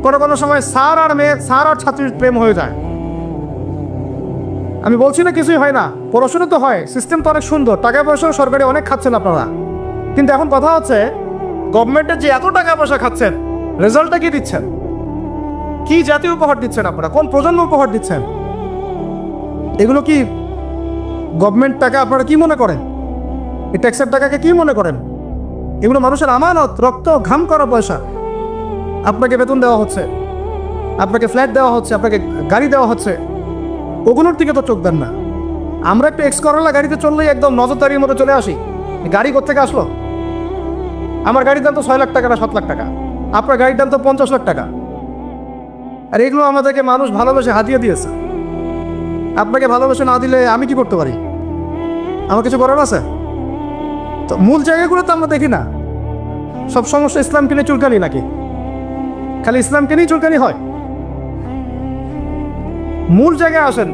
কোনো সময় স্যার আর ছাত্রীর প্রেম হয়ে যায়। আমি বলছি না কিছুই হয় না, পড়াশোনা তো হয়, সিস্টেম তো অনেক সুন্দর, টাকা পয়সাও সরকারি অনেক খাচ্ছেন আপনারা। কিন্তু এখন কথা হচ্ছে গভর্নমেন্টের যে এত টাকা পয়সা খাচ্ছেন, রেজাল্টটা কি দিচ্ছেন? কি জাতীয় উপহার দিচ্ছেন আপনারা? কোন প্রজন্ম উপহার দিচ্ছেন? এগুলো কি গভর্নমেন্ট টাকা আপনারা কি মনে করেন? এই ট্যাক্সের টাকাকে কি মনে করেন? এগুলো মানুষের আমানত, রক্ত ঘাম করা পয়সা। আপনাকে বেতন দেওয়া হচ্ছে, আপনাকে ফ্ল্যাট দেওয়া হচ্ছে, আপনাকে গাড়ি দেওয়া হচ্ছে, ওগুলোর দিকে তো চোখ দেন না। আমরা একটু এক্স করলা গাড়িতে চললেই একদম নজরদারির মতো চলে আসি, গাড়ি কোত্থেকে আসলো? আমার গাড়ির দাম তো 6 লাখ টাকা না 7 লাখ টাকা, আপনার গাড়ির দাম তো 50 লাখ টাকা। আর এগুলো আমাদেরকে মানুষ ভালোবেসে হাতিয়ে দিয়েছে। আপনাকে ভালোবেসে না দিলে আমি কি করতে পারি? আমার কিছু করার আছে? তো মূল জায়গাগুলো তো আমরা দেখি না। সব সমস্যা ইসলামকে নিয়ে চুলকানি নাকি? খালি ইসলামকে নিয়ে চুলকানি হয়? মূল জায়গায় আসেন।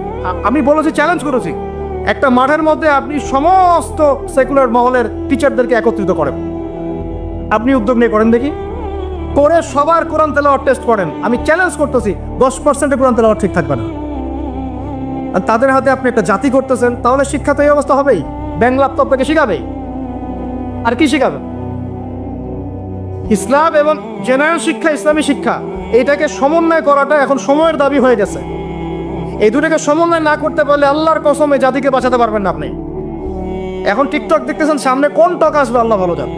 আমি বলেছি, চ্যালেঞ্জ করেছি, একটা মাঠের মধ্যে আপনি সমস্ত সেকুলার মহলের টিচারদেরকে একত্রিত করেন, আপনি উদ্যোগ নিয়ে করেন দেখি, করে সবার কোরআন তেলাওয়াত টেস্ট করেন। আমি চ্যালেঞ্জ করতেছি 10% কোরআন তেলাওয়াত ঠিক থাকবে না। আর তাদের হাতে আপনি একটা জাতি করতেছেন, তাহলে শিক্ষা তো এই অবস্থা হবেই। ব্যাংক লাভ তো আপনাকে শিখাবেই, আর কি শিখাবে? ইসলাম এবং জেনারেল শিক্ষা, ইসলামী শিক্ষা, এইটাকে সমন্বয় করাটা এখন সময়ের দাবি হয়ে গেছে। এই দুটাকে সমন্বয় না করতে পারলে আল্লাহর কসম এই জাতিকে বাঁচাতে পারবেন না আপনি। এখন টিকটক দেখতেছেন, সামনে কোন টক আসবে আল্লাহ ভালো জানে,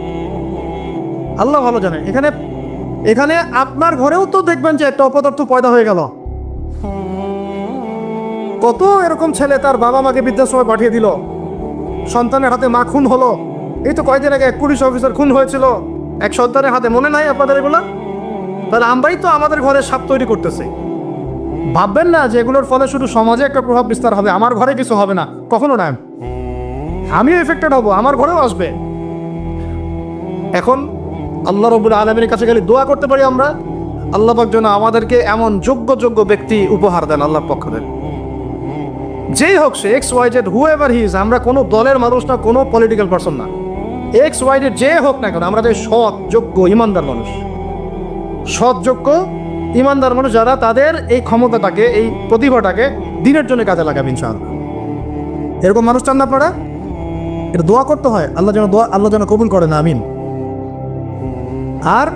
আল্লাহ ভালো জানে। এখানে আপনার ঘরেও তো দেখবেন যে একটা অপদার্থ পয়দা হয়ে গেল। কত এরকম ছেলে তার বাবা মাকে বৃদ্ধাশ্রমে পাঠিয়ে দিল, সন্তানের হাতে মা খুন হলো। এই তো কয়েকদিন আগে এক পুলিশ অফিসার খুন হয়েছিল এক সন্তানের হাতে, মনে নাই আপনাদের এগুলো? তাহলে আমরাই তো আমাদের ঘরে সাপ তৈরি করতেছি। ভাববেন না যে এগুলোর ফলে শুধু সমাজে একটা প্রভাব বিস্তার হবে, আমার ঘরে কিছু হবে না, কখনো না। আমিও এফেক্টেড হব, আমার ঘরেও আসবে। এখন আল্লাহ রাব্বুল আলামিনের কাছে গেলে দোয়া করতে পারি আমরা, আল্লাহ পাক যেন আমাদেরকে এমন যোগ্য ব্যক্তি উপহার দেন আল্লাহর পক্ষ থেকে। যেই হোক সে XYZ, হুএভার হি ইজ, আমরা কোনো দলের মানুষ না, কোনো পলিটিক্যাল পারসন না। XYZ যে হোক না কেন, আমরা যে সৎ, যোগ্য, ইমানদার মানুষ, সৎ, যোগ্য, ইমানদার মানুষ যারা তাদের এই ক্ষমতাটাকে, এই প্রতিভাটাকে দিনের জন্য কাজে লাগাবে ইনশাআল্লাহ। এরকম মানুষ চান না আপনারা? এটা দোয়া করতে হয়, আল্লাহ যেন কবুল করেন, আমিন। আর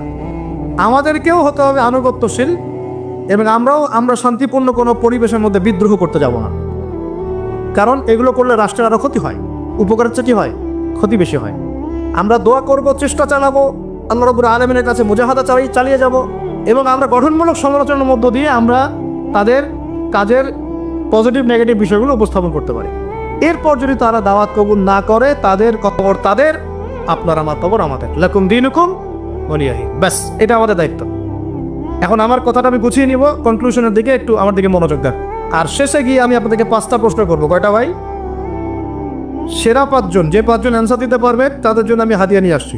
আমাদেরকেও হতে হবে আনুগত্যশীল, এবং আমরা শান্তিপূর্ণ কোনো পরিবেশের মধ্যে বিদ্রোহ করতে যাব না। কারণ এগুলো করলে রাষ্ট্রের আরও ক্ষতি হয়, উপকারের চেয়ে কি হয়? ক্ষতি বেশি হয়। আমরা দোয়া করব, চেষ্টা চালাবো, আল্লাহ রাব্বুল আলামিনের কাছে মুজাহাদা চালিয়ে যাব, এবং আমরা গঠনমূলক সমালোচনার মধ্য দিয়ে আমরা তাদের কাজের পজিটিভ নেগেটিভ বিষয়গুলো উপস্থাপন করতে পারি। এরপর যদি তারা দাওয়াত কবুল না করে, তাদের কবর তাদের, আপনার আমার কবর আমাদের, লাকুম দীনুকুম ওয়ালিয়াহি। ব্যাস, এটা আমাদের দায়িত্ব। এখন আমার কথাটা আমি গুছিয়ে নিব, কনক্লুশনের দিকে একটু আমার দিকে মনোযোগ দেন। আর শেষে গিয়ে আমি আপনাদেরকে 5টা প্রশ্ন করবো। কয়টা ভাই? সেরা 5জন, যে 5জন অ্যান্সার দিতে পারবে তাদের জন্য আমি হাদিয়া নিয়ে আসছি।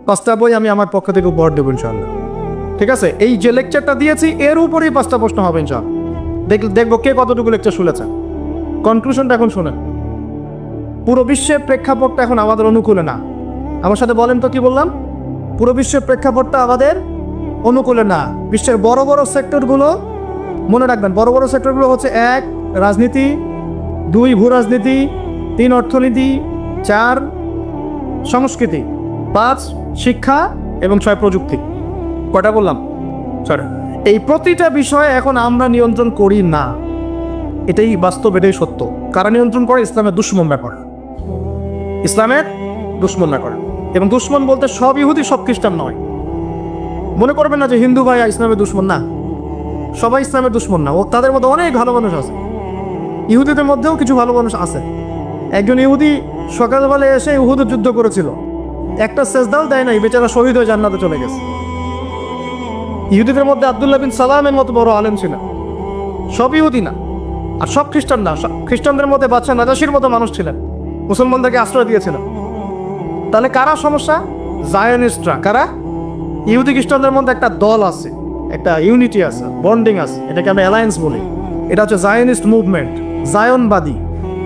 5টা বই আমি আমার পক্ষ থেকে উপহার দেবো ইনশাআল্লাহ। ঠিক আছে? এই যে লেকচারটা দিয়েছি এর উপরেই 5টা প্রশ্ন হবে ইনশাআল্লাহ। দেখবো কে কতটুকু লেকচার শুনেছেন। কনক্লুশনটা এখন শোনেন। পুরো বিশ্বের প্রেক্ষাপটটা এখন আমাদের অনুকূলে না। আমার সাথে বলেন তো কি বললাম? পুরো বিশ্বের প্রেক্ষাপটটা আমাদের অনুকূলে না। বিশ্বের বড় বড় সেক্টরগুলো মনে রাখবেন, বড় বড় সেক্টরগুলো হচ্ছে 1 রাজনীতি, 2 ভূ রাজনীতি, 3 অর্থনীতি, 4 সংস্কৃতি, 5 শিক্ষা এবং 6 প্রযুক্তি। কয়টা বললাম? 6টা। এই প্রতিটা বিষয়ে এখন আমরা নিয়ন্ত্রণ করি না, এটাই বাস্তব, এটাই সত্য। কারা নিয়ন্ত্রণ করে? ইসলামের দুশ্মনরা করে, ইসলামের দুশ্মনরা করে। এবং দুশ্মন বলতে সব ইহুদি সব খ্রিস্টান নয়। মনে করবেন না যে হিন্দু ভাই ইসলামের দুশ্মন, না, সবাই ইসলামের দুশ্মন না। ও তাদের মধ্যে অনেক ভালো মানুষ আছে, ইহুদিদের মধ্যেও কিছু ভালো মানুষ আছে। একজন ইহুদি সকালবেলা এসে উহুদের যুদ্ধ করেছিল, একটা সেজদাও দেয় নাই, বেচারা শহীদ হয়ে জান্নাতে চলে গেছে। ইহুদিদের মধ্যে আব্দুল্লাহ বিন সালামের মতো বড় আলেম ছিল। সব ইহুদি না, আর সব খ্রিস্টান না। খ্রিস্টানদের মধ্যে বাদশা নাজাশির মতো মানুষ ছিলেন, মুসলমানদেরকে আশ্রয় দিয়েছিলেন। তাহলে কারা সমস্যা? জায়নিস্টরা। কারা? ইহুদি খ্রিস্টানদের মধ্যে একটা দল আছে, একটা ইউনিটি আছে, বন্ডিং আছে, এটাকে আমরা অ্যালায়েন্স বলি। এটা হচ্ছে জায়নিস্ট মুভমেন্ট, জায়নবাদী।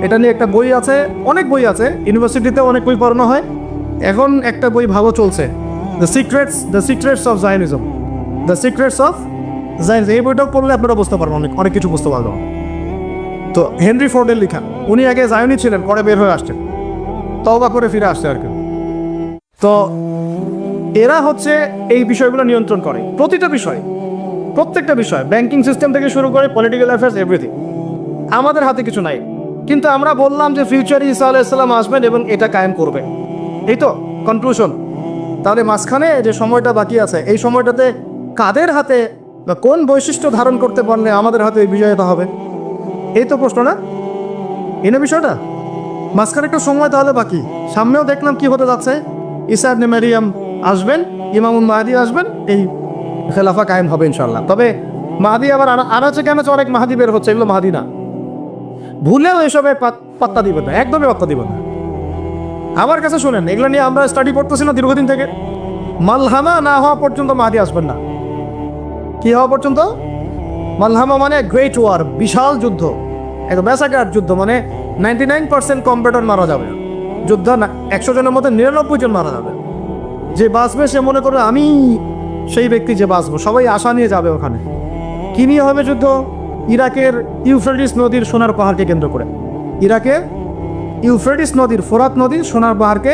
এটা নিয়ে একটা বই আছে, অনেক বই আছে, ইউনিভার্সিটিতে অনেক বই পড়ানো হয়। এখন একটা বই ভালো চলছে, the secrets of Zionism, the secrets of Zionism. এই বইটাও পড়লে আপনারা বুঝতে পারবেন, অনেক কিছু বুঝতে পারবেন। তো হেনরি ফোর্ডের লেখা, উনি আগে জায়নি ছিলেন, পরে বের হয়ে আসছেন, তওবা করে ফিরে আসছে আর কি। তো এরা হচ্ছে এই বিষয়গুলো নিয়ন্ত্রণ করে, প্রতিটা বিষয়, প্রত্যেকটা বিষয়, ব্যাংকিং সিস্টেম থেকে শুরু করে পলিটিক্যাল অ্যাফেয়ার্স, এভরিথিং। আমাদের হাতে কিছু নাই, কিন্তু আমরা বললাম যে ফিউচারে ঈসা আলাইহিস সালাম আসবেন এবং এটা কায়েম করবে। এই তো কনক্লুশন। তাহলে মাঝখানে যে সময়টা বাকি আছে, এই সময়টাতে কাদের হাতে বা কোন বৈশিষ্ট্য ধারণ করতে পারলে আমাদের হাতে বিজয়তা হবে? এই তো প্রশ্ন, না? এই না বিষয়টা? মাঝখানে একটা সময় তাহলে বাকি। সামনেও দেখলাম কি হতে যাচ্ছে, ঈসা ইবনে মারিয়াম আসবেন, ইমামুল মাহদী আসবেন, এই খেলাফা কায়েম হবে ইনশাআল্লাহ। তবে মাহদী আবার আনাচে কেন অনেক মাহদী বের হচ্ছে, এগুলো মাহদী না। ভুলেও এসবে পাত্তা দিবেন না, একদমই পাত্তা দিবেন না। আমার কাছে শুনেন, এগুলো নিয়ে আমরা স্টাডি করতেছি না দীর্ঘদিন থেকে। মালহামা না হওয়া পর্যন্ত মাহদী আসবেন না। কি হওয়া পর্যন্ত? মালহামা মানে গ্রেট ওয়ার, বিশাল যুদ্ধ, একটা ম্যাসাকার যুদ্ধ, মানে 99% কম্পিউটার মারা যাবে যুদ্ধ, না 100 জনের মধ্যে 99 জন মারা যাবে। যে বাঁচবে সে মনে করবে আমি সেই ব্যক্তি যে বাঁচবো, সবাই আশা নিয়ে যাবে ওখানে। কি নিয়ে হবে যুদ্ধ? ইরাকের ইউফ্রেটিস নদীর সোনার পাহাড়কে কেন্দ্র করে, ইরাকের ইউফ্রেটিস নদীর, ফোরাত নদীর সোনার পাহাড়কে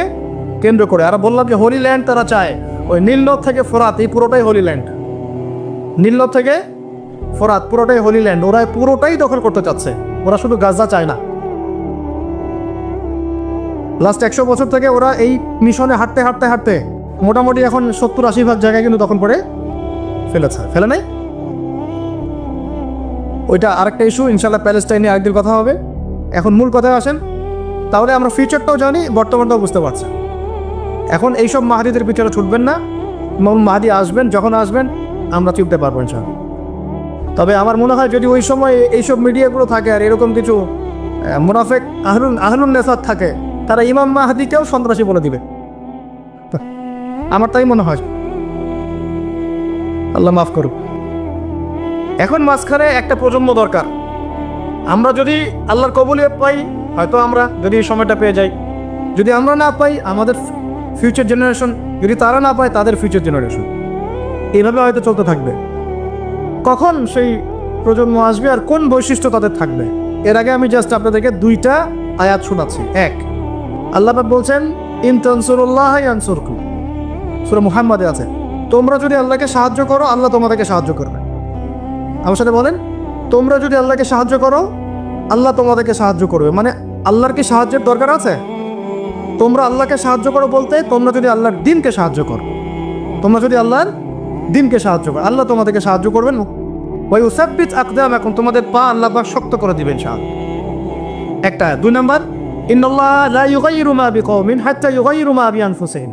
কেন্দ্র করে। আর বললাম যে হোলি ল্যান্ড তারা চায়, ওই নীলনদ থেকে ফোরাত, এই পুরোটাই হোলি ল্যান্ড। নীলনদ থেকে ফোরাত পুরোটাই হোলি ল্যান্ড, ওরা পুরোটাই দখল করতে চাচ্ছে। ওরা শুধু গাজা চায় না। লাস্ট 100 বছর থেকে ওরা এই মিশনে হাঁটতে হাঁটতে হাঁটতে মোটামুটি এখন 70-80% জায়গায় কিন্তু দখল করে ফেলে নাই। ওইটা আরেকটা ইস্যু, ইনশাল্লাহ প্যালেস্টাইনে আরেকদিন কথা হবে। এখন মূল কথায় আসেন, তাহলে আমরা ফিউচারটাও জানি, বর্তমানটাও বুঝতে পারছি। এখন এইসব মাহাদিদের পিছনে ছুটবেন না। মাহাদি আসবেন, যখন আসবেন আমরা চিনতে পারবো ইনশাল্লাহ। তবে আমার মনে হয় যদি ওই সময় এইসব মিডিয়াগুলো থাকে আর এরকম কিছু মুনাফেক আহলুন নেসাত থাকে, তারা ইমাম মাহাদিকেও সন্ত্রাসী বলে দিবে, আমার তাই মনে হয়। আল্লাহ মাফ করুক। এখন মাঝখানে একটা প্রজন্ম দরকার। আমরা যদি আল্লাহর কবুলিয়ত পাই, হয়তো আমরা যদি এই সময়টা পেয়ে যাই, যদি আমরা না পাই আমাদের ফিউচার জেনারেশন, যদি তারা না পায় তাদের ফিউচার জেনারেশন, এইভাবে হয়তো চলতে থাকবে। কখন সেই প্রজন্ম আসবে আর কোন বৈশিষ্ট্য তাদের থাকবে, এর আগে আমি জাস্ট আপনাদেরকে 2টা আয়াত শোনাচ্ছি। 1, আল্লাহ পাক বলছেন ইন তানসুরুল্লাহ ইয়ানসুরকুম, সূরা মুহাম্মাদে আছে, তোমরা যদি আল্লাহকে সাহায্য করো আল্লাহ তোমাদেরকে সাহায্য করবে। আমার সাথে বলেন, তোমরা যদি আল্লাহকে সাহায্য করো আল্লাহ তোমাদেরকে সাহায্য করবে। মানে আল্লাহর কি সাহায্যের দরকার আছে? তোমরা আল্লাহকে সাহায্য করো বলতে তোমরা যদি আল্লাহর দিনকে সাহায্য করো, তোমরা যদি আল্লাহর দিনকে সাহায্য করো আল্লাহ তোমাদেরকে সাহায্য করবেন। ওই উসাব্বিত আকদামাকুম, তোমাদের পা আল্লাহ পাক শক্ত করে দিবেন ইনশাআল্লাহ। একটা। 2 নাম্বার, ইন্নাল্লাহ লা ইউগাইয়িরু মা বিকওমিন হাত্তা ইউগাইয়িরু মা বিআনফুসিহিম।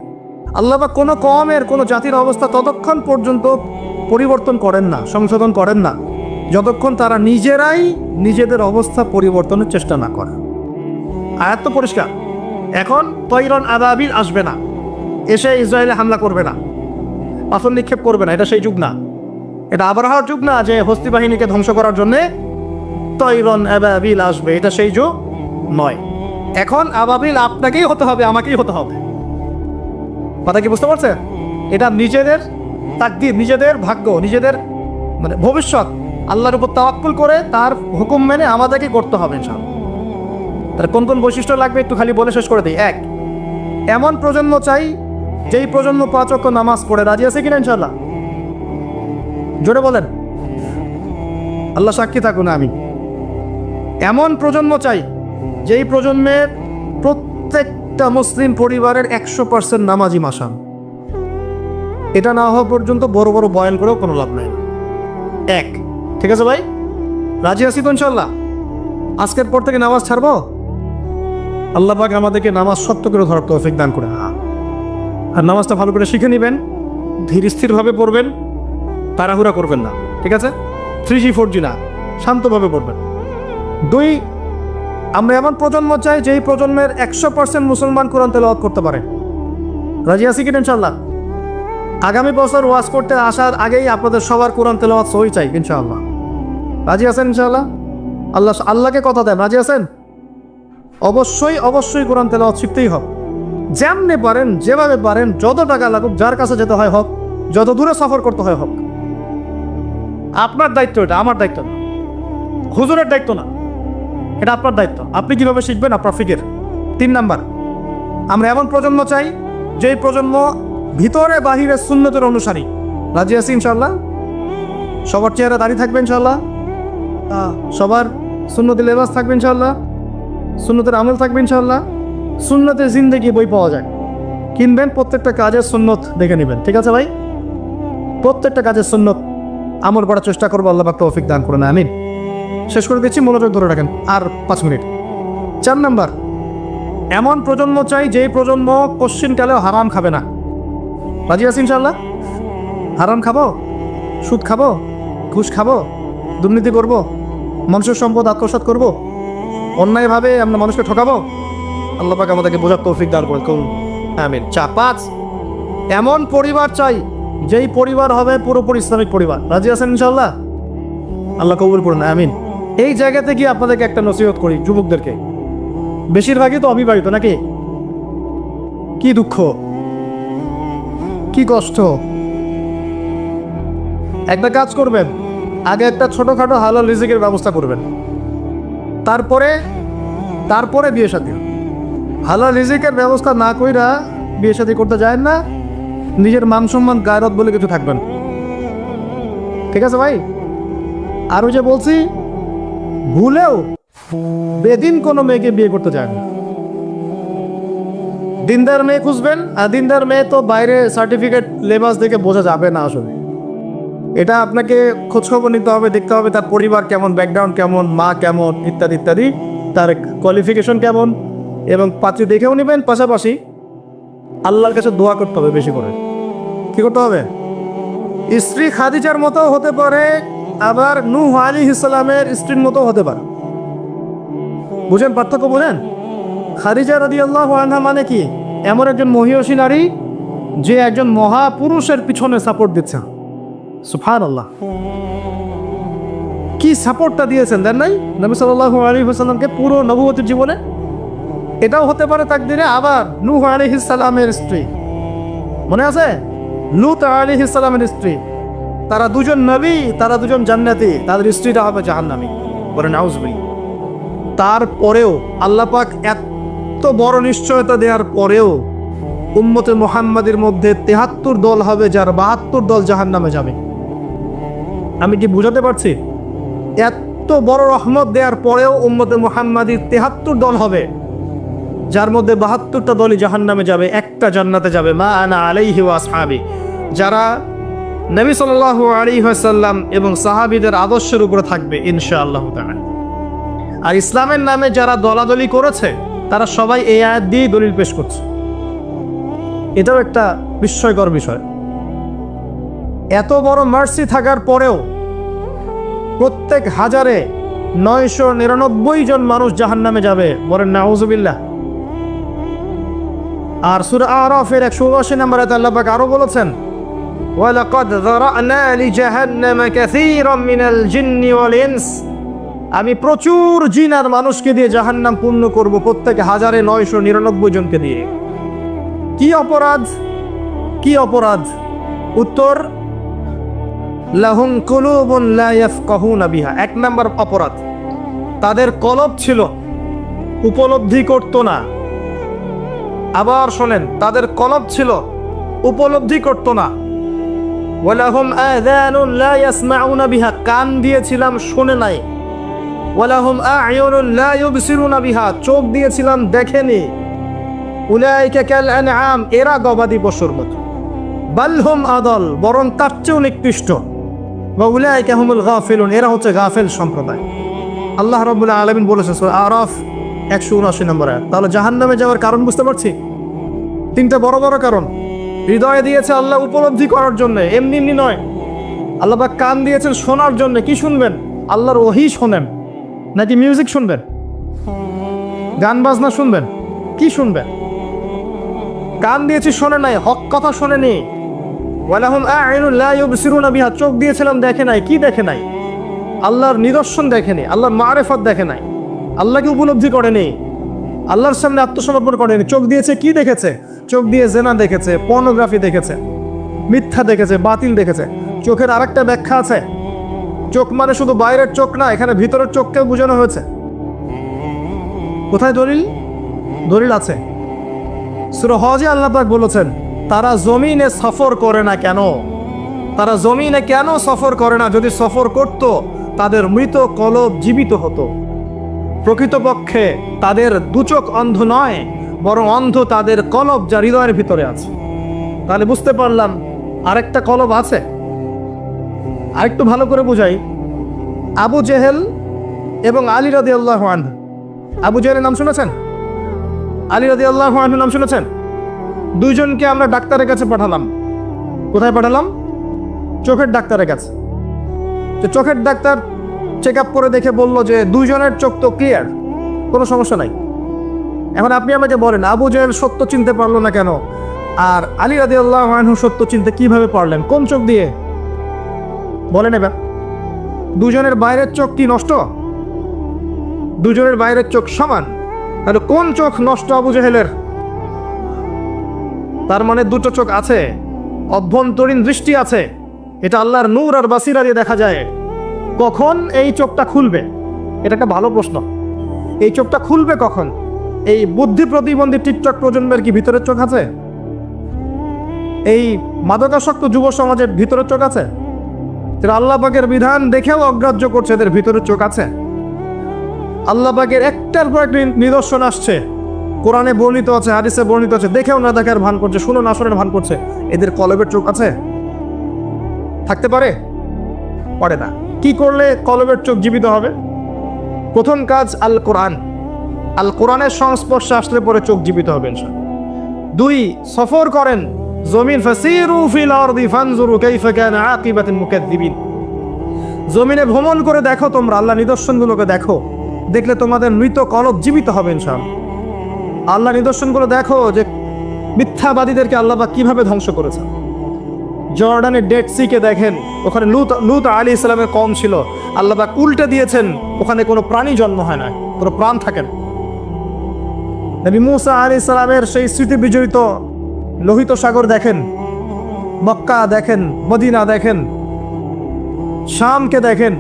আল্লাহ পাক কোনো কওমের কোনো জাতির অবস্থা ততক্ষণ পর্যন্ত পরিবর্তন করেন না, সংশোধন করেন না, যতক্ষণ তারা নিজেরাই নিজেদের অবস্থা পরিবর্তনের চেষ্টা না করে। আয়াত তো পরিষ্কার। এখন তৈরন আবাবিল আসবে না, এসে ইসরায়েলে হামলা করবে না, পাথর নিক্ষেপ করবে না, এটা সেই যুগ না। এটা আবরাহার যুগ না যে হস্তি বাহিনীকে ধ্বংস করার জন্যে তৈরন আবাবিল আসবে, এটা সেই যুগ নয়। এখন আবাবিল আপনাকেই হতে হবে, আমাকেই হতে হবে। কথা কি বুঝতে পারছেন? এটা নিজেদের তাকদীর, নিজেদের ভাগ্য, নিজেদের মানে ভবিষ্যৎ আল্লাহর উপর তাওয়াক্কুল করে তার হুকুম মেনে আমাদেরকে করতে হবে ইনশাআল্লাহ। তার কোন কোন বৈশিষ্ট্য লাগবে একটু খালি বলে শেষ করে দিই। 1, এমন প্রজন্ম চাই যেই প্রজন্ম 5 ওয়াক্ত নামাজ পড়ে। রাজি আছে কিনা ইনশাআল্লাহ? জোরে বলেন, আল্লাহ সাক্ষী থাকুন আমি। এমন প্রজন্ম চাই যেই প্রজন্মের প্রত্যেকটা মুসলিম পরিবারের 100% নামাজি মাসান। এটা না হওয়া পর্যন্ত বড় বড় বয়ান করেও কোনো লাভ নাই। 1, ঠিক আছে ভাই? রাজি আছি তো ইনশাআল্লাহ? আজকের পর থেকে নামাজ ছাড়বো? আল্লাহ পাক আমাদেরকে নামাজ সত্য করে ধরার তৌফিক দান করে। আর নামাজটা ভালো করে শিখে নেবেন, ধীর স্থিরভাবে পড়বেন, তাড়াহুড়া করবেন না, ঠিক আছে? 3G 4G না, শান্তভাবে পড়বেন। 2, আমরা এমন প্রজন্ম চাই যেই প্রজন্মের 100% মুসলমান কোরআন তেলাওয়াত করতে পারে। রাজি আছি কিনা ইনশাআল্লাহ? আগামী বছর ওয়াজ করতে আসার আগেই আপনাদের সবার কোরআন তেলাওয়াত সহি চাই ইনশাআল্লাহ। রাজি আছেন ইনশাআল্লাহ? আল্লাহকে কথা দেন, রাজি আছেন? অবশ্যই কোরআন তেলাওয়াত শিখতেই হবে। যেমনে পারেন, যেভাবে পারেন, যত টাকা লাগুক, যার কাছে যেতে হয় হোক, যত দূরে সফর করতে হয় হোক। আপনার দায়িত্ব এটা, আমার দায়িত্ব না, হুজুরের দায়িত্ব না, এটা আপনার দায়িত্ব। আপনি কিভাবে শিখবেন আপনার ফিকির। 3 নাম্বার, আমরা এমন প্রজন্ম চাই যেই প্রজন্ম ভিতরে বাহিরে সুন্নতের অনুসারী। রাজি আছি ইনশাআল্লাহ? সবার চেহারা দাড়ি থাকবে ইনশাআল্লাহ, সবার সুন্নতি লেবাস থাকবে ইনশাআল্লাহ, সুন্নতের আমল থাকবে ইনশাআল্লাহ। সুন্নতের জিন্দেগি বই পাওয়া যায়, কিনবেন, প্রত্যেকটা কাজের সুন্নত দেখে নেবেন, ঠিক আছে ভাই? প্রত্যেকটা কাজের সুন্নত আমল করার চেষ্টা করবো, আল্লাহ পাক তৌফিক দান করুন, আমিন। শেষ করে দিচ্ছি, মনোযোগ ধরে রাখেন, আর 5 মিনিট। 4 নাম্বার, এমন প্রজন্ম চাই যেই প্রজন্ম কোশ্চিনকালেও হারাম খাবে না। রাজি আছি ইনশাআল্লাহ? হারাম খাবো, সুদ খাবো, ঘুষ খাবো, দুর্নীতি করবো, মানুষের সম্পদ আত্মসাৎ করবো, অন্যায়ভাবে আমরা মানুষকে ঠকাবো? আল্লাহ পাক আমাদেরকে বোঝার তৌফিক দান করুন, আমিন। 5, এমন পরিবার চাই যেই পরিবার হবে পুরোপুরি ইসলামিক পরিবার। রাজি আছেন ইনশাআল্লাহ? আল্লাহ কবুল করুন, আমিন। এই জায়গাতে গিয়ে আপনাদেরকে একটা নসিহত করি যুবকদেরকে, বেশিরভাগই তো অবিবাহিত নাকি? কি দুঃখ, কি কষ্ট। একটা কাজ করবেন, আগে একটা ছোটখাটো হালাল রিজিকের ব্যবস্থা করবেন, তারপরে বিয়ে শাদী। হালাল রিজিকের ব্যবস্থা না কইরা বিয়ে শাদী করতে যায় না, নিজের মান সম্মান গায়রত বলে কিছু থাকবেন, ঠিক আছে ভাই? আর ওই যে বলছি, ভুলেও বেদিন কোনো মেয়েকে বিয়ে করতে যায় না। দিনদার মেয়ে খুঁজবেন, আর দিনদার মেয়ে তো বাইরে সার্টিফিকেট লেবাস দেখে বোঝা যাবে না আসলে। এটা আপনাকে খোঁজখবর নিতে হবে, দেখতে হবে তার পরিবার কেমন, ব্যাকগ্রাউন্ড কেমন, মা কেমন, ইত্যাদি ইত্যাদি, তার কোয়ালিফিকেশন কেমন, এবং পাত্রী দেখেও নেবেন। পাশাপাশি আল্লাহর কাছে দোয়া করতে হবে বেশি করে। কি করতে হবে? স্ত্রী খাদিজার মতো হতে পারে, আবার নূহ আলাইহিস সালামের স্ত্রীর মতো হতে পারে। বুঝেন পার্থক্য? বুঝেন? খাদিজা রাদিয়াল্লাহু আনহা মানে কি? এমন একজন মহিয়সী নারী যে একজন মহাপুরুষের পিছনে সাপোর্ট দিচ্ছে। সুবহানাল্লাহ, কি সাপোর্টটা দিয়েছেন দেন নাই নবী সাল্লাল্লাহু আলাইহি ওয়াসাল্লামকে পুরো নবুয়তের জীবনে। এটাও হতে পারে তাকদিরে। আবার নূহ আলাইহিস সালামের স্ত্রী, মনে আছে? লূত আলাইহিস সালামের স্ত্রী, তারা দুজন নবী, তারা দুজন জান্নাতি, তাদের স্ত্রীরা হবে জাহান্নামী। বলে নাউজুবিল্লাহ। তারপরেও আল্লাহ পাক এত বড় নিশ্চয়তা দেওয়ার পরেও উম্মতে মুহাম্মাদের মধ্যে 73 দল হবে, যার 72 দল জাহান্নামে যাবে। আমি কি বুঝাতে পারছি? এত বড় রহমত দেওয়ার পরেও উম্মতে মুহাম্মাদির 73 দল হবে, যার মধ্যে 72টা দলই জাহান্নামে যাবে, একটা জান্নাতে যাবে। মা আনা আলাইহি ওয়া আসহাবি, যারা নবী সাল্লাল্লাহু আলাইহি ওয়াসাল্লাম এবং সাহাবীদের আদর্শের উপরে থাকবে ইনশাআল্লাহ তাআলা। আর ইসলামের নামে যারা দলাদলি করেছে তারা সবাই এই আয়াত দিয়ে দলিল পেশ করছে। এটাও একটা বিস্ময়কর বিষয়। এত বড় মার্সি থাকার পরেও প্রত্যেক হাজারে 999 জন মানুষ জাহান্নামে যাবে, বলেন নাউজুবিল্লাহ। আর সূরা আরাফের 179 নম্বর আয়াতে আল্লাহ পাক আরো বলেছেন, ওয়ালাকাদ যারানা লিজাহান্নামা কাসীরাম মিনাল জিন্নি ওয়াল ইনস, আমি প্রচুর জিন আর মানুষকে দিয়ে জাহান্নাম পূর্ণ করব, প্রত্যেক হাজারে 999 জনকে দিয়ে। কি অপরাধ, কি অপরাধ? উত্তর, লাহুম কুলুবুন লা ইয়াফকাহুনা বিহা। এক নাম্বার অপরাধ, তাদের কলব ছিল, উপলব্ধি করতো না। আবার শোনেন, তাদের কলব ছিল, উপলব্ধি করতো না। ওয়ালাহুম আযানুন লা ইয়াসমাউনা বিহা, কান দিয়েছিলাম শোনে নাই। ওয়ালাহুম আ'য়ুনুন লা ইউবসিরুনা বিহা, চোখ দিয়েছিলাম দেখেনি। উলাইকা কাল আনআম, এরা গবাদি পশুর মতো। বাল হুম আদল, বরং তার চেয়েও নিকৃষ্ট। ওয়া উলাইকা হুমুল গাফিলুন, এরা হচ্ছে গাফেল সম্প্রদায়। আল্লাহ রাব্বুল আলামিন বলেছেন সূরা আরাফ 179 নম্বর আয়াত। তাহলে জাহান্নামে যাওয়ার কারণ বুঝতে পারছি? তিনটা বড় বড় কারণ। হৃদয়ে দিয়েছে আল্লাহ উপলব্ধি করার জন্য, এমনি এমনি নয়। আল্লাহ পাক কান দিয়েছেন শোনার জন্য। কি শুনবেন? আল্লাহর ওহী শোনেন নাকি মিউজিক শুনবেন? গান বাজনা শুনবেন? কি শুনবেন? কান দিয়েছি শোনে নাই, হক কথা শোনেনি। ওয়ালাহুম আ'য়ুনুন লা ইউবসিরুনা বিহা, চোখ দিয়েছিলাম দেখে নাই। কি দেখে নাই? আল্লাহর নিদর্শন দেখেনি, আল্লাহর মারিফত দেখে নাই, আল্লাহকে উপলব্ধি করেনি, আল্লাহর সামনে আত্মসমর্পণ করেনি। চোখ দিয়েছে, কি দেখেছে? চোখ দিয়ে জেনা দেখেছে, পর্নোগ্রাফি দেখেছে, মিথ্যা দেখেছে, বাতিল দেখেছে। চোখের আরেকটা ব্যাখ্যা আছে, চোখ মানে শুধু বাইরের চোখ না, এখানে ভিতরের চোখকে বোঝানো হয়েছে। কোথায় দলিল? দলিল আছে। সূরা হজে আল্লাহ পাক বলেছেন, তারা জমিনে সফর করে না কেন? তারা জমিনে কেন সফর করে না? যদি সফর করত তাদের মৃত কলব জীবিত হতো। প্রকৃতপক্ষে তাদের দুচোখ অন্ধ নয়, বরং অন্ধ তাদের কলব, যা হৃদয়ের ভিতরে আছে। তাহলে বুঝতে পারলাম আরেকটা কলব আছে। আরেকটু ভালো করে বুঝাই। আবু জেহেল এবং আলী রাদিয়াল্লাহু আনহু, আবু জেহেলের নাম শুনেছেন? আলী রাদিয়াল্লাহু আনহুর নাম শুনেছেন? দুইজনকে আমরা ডাক্তারের কাছে পাঠালাম। কোথায় পাঠালাম? চোখের ডাক্তারের কাছে। তো চোখের ডাক্তার চেক আপ করে দেখে বলল যে দুইজনের চোখ তো ক্লিয়ার, কোনো সমস্যা নাই। এখন আপনি আমাকে বলেন, আবু জেহেল সত্য চিনতে পারলো না কেন, আর আলী রাদিয়াল্লাহু আনহু সত্য চিনতে কিভাবে পারলেন? কোন চোখ দিয়ে? বলেন এবার। দুজনের বাইরের চোখ কি নষ্ট? দুজনের বাইরের চোখ সমান। তাহলে কোন চোখ নষ্ট আবু জেহেলের? তার মানে দুটো চোখ আছে, অভ্যন্তরীণ দৃষ্টি আছে। এটা আল্লাহর নূর আর বাসিরা দিয়ে দেখা যায়। কখন এই চোখটা খুলবে? এটা একটা ভালো প্রশ্ন। এই চোখটা খুলবে কখন? এই বুদ্ধি প্রতিবন্ধী টিকটক প্রজন্মের কি ভিতরের চোখ আছে? এই মাদকাসক্ত যুব সমাজের ভিতরের চোখ আছে? যারা আল্লাহ পাকের বিধান দেখেও অগ্রাহ্য করছে, এদের ভিতরের চোখ আছে? আল্লাহ পাকের একটার পর একটা নিদর্শন আসছে, কোরআনে বর্ণিত আছে, হাদিসে বর্ণিত আছে, দেখেও না দেখার ভান করছে, শুনো না শোনার ভান করছে। এদের কলবের চোখ আছে? থাকতে পারে? পারে না। কি করলে কলবের চোখ জীবিত হবে? প্রথম কাজ আল কোরআন। আল কোরআনের সংস্পর্শে আসলে পরে চোখ জীবিত হবে ইনশাআল্লাহ। দুই, সফর করেন জমিন। ফাসিরু ফিল আরদি ফানজুরু কাইফা কানা আকিবাতুল মুকাজ্জিবিন। জমিনে ভ্রমণ করে দেখো, তোমরা আল্লাহ নিদর্শনগুলোকে দেখো, দেখলে তোমাদের মৃত কলব জীবিত হবে ইনশাআল্লাহ। আল্লাহ নিদর্শনগুলো দেখো যে মিথ্যাবাদীদেরকে আল্লাহ পাক কিভাবে ধ্বংস করেছেন। জর্ডানের ডেড সিকে দেখেন, ওখানে লূত আলাইহিস সালামের কওম ছিল, আল্লাহ পাক উল্টে দিয়েছেন, ওখানে কোনো প্রাণী জন্ম হয় না, কোনো প্রাণ থাকে না। নবী মুসা আলাইহিস সালামের সেই স্মৃতি বিজড়িত লোহিত সাগর দেখেন, মক্কা দেখেন, মদিনা দেখেন, শামকে দেখেন।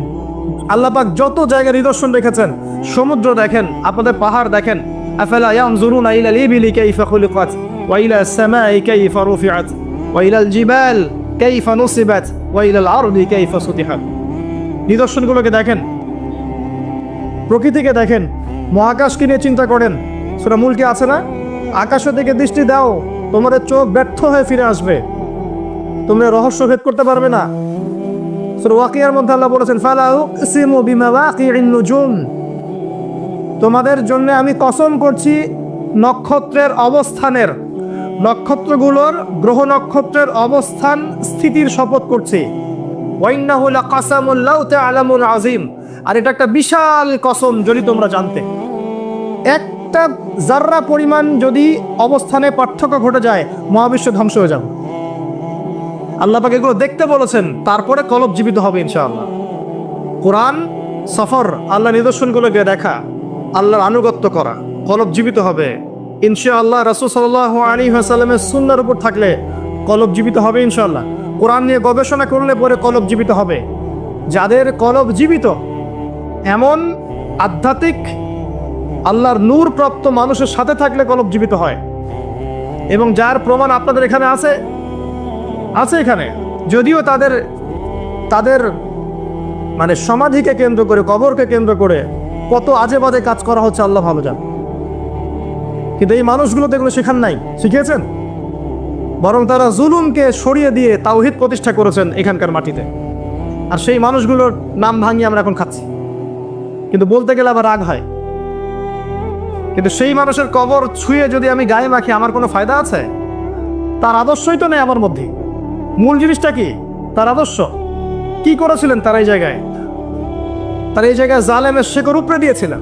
আল্লাহ পাক যত জায়গায় নিদর্শন রেখেছেন, সমুদ্র দেখেন, আপনাদের পাহাড় দেখেন। আফালা ইয়ানজুরুনা ইলাল ইবিলি কাইফা খুলিকাত ওয়া ইলাস সামাই কাইফা রুফিআত ওয়া ইলাল জিবাল কাইফা নুসিবাত ওয়া ইলাল আরদি কাইফা সুতিহাত। নিদর্শনগুলোকে দেখেন, প্রকৃতিকে দেখেন, মহাকাশকে নিয়ে চিন্তা করেন। সূরা মুলকে আছে না, আকাশের দিকে দৃষ্টি দাও, তোমাদের চোখ ব্যর্থ হয়ে ফিরে আসবে, তোমরা রহস্য ভেদ করতে পারবে না। সূরা ওয়াকিয়ার মধ্যে আল্লাহ বলেছেন, ফালা উকসিমু বিমাওয়াকিউন নুজুম, তোমাদের জন্য আমি কসম করছি নক্ষত্রের অবস্থানের, নক্ষত্রগুলোর গ্রহ নক্ষত্রের অবস্থান স্থিতির শপথ করছি। ওয়াইন্নাহু লাকাসামুল লাউ তা'লামুন আযীম, আর এটা একটা বিশাল কসম যদি তোমরা জানতে। একটা জাররা পরিমাণ যদি অবস্থানে পার্থক্য ঘটে যায় মহাবিশ্ব ধ্বংস হয়ে যাবে। আল্লাহ পাক এগুলো দেখতে বলেছেন, তারপরে কলব জীবিত হবে ইনশাআল্লাহ। কোরআন সফর, আল্লাহ নিদর্শনগুলোকে দেখা, আল্লাহর আনুগত্য করা, কলব জীবিত হবে ইনশাআল্লাহ। রাসূল সাল্লাল্লাহু আলাইহি ওয়াসাল্লামের সুন্নাহর উপর থাকলে কলব জীবিত হবে ইনশাআল্লাহ। কোরআন নিয়ে গবেষণা করলে পরে কলব জীবিত হবে। যাদের কলব জীবিত, এমন আধ্যাত্মিক আল্লাহর নূর প্রাপ্ত মানুষের সাথে থাকলে কলব জীবিত হয়, এবং যার প্রমাণ আপনাদের এখানে আছে এখানে। যদিও তাদের মানে সমাধিকে কেন্দ্র করে, কবরকে কেন্দ্র করে কত আজে বাজে কাজ করা হচ্ছে আল্লাহ ভালো জান, কিন্তু এই মানুষগুলো তো এগুলো শেখান নাই, শিখিয়েছেন? বরং তারা জুলুমকে সরিয়ে দিয়ে তাওহীদ প্রতিষ্ঠা করেছেন এখানকার মাটিতে। আর সেই মানুষগুলোর নাম ভাঙিয়ে আমরা এখন খাচ্ছি, কিন্তু বলতে গেলে আবার রাগ হয়। কিন্তু সেই মানুষের কবর ছুঁয়ে যদি আমি গায়ে মাখি, আমার কোনো ফায়দা আছে? তার আদর্শই তো নেই আমার মধ্যে। মূল জিনিসটা কি? তার আদর্শ। কি করেছিলেন তারা এই জায়গায়? তারা এই জায়গায় জালেমের শেকড় উপড়ে দিয়েছিলেন,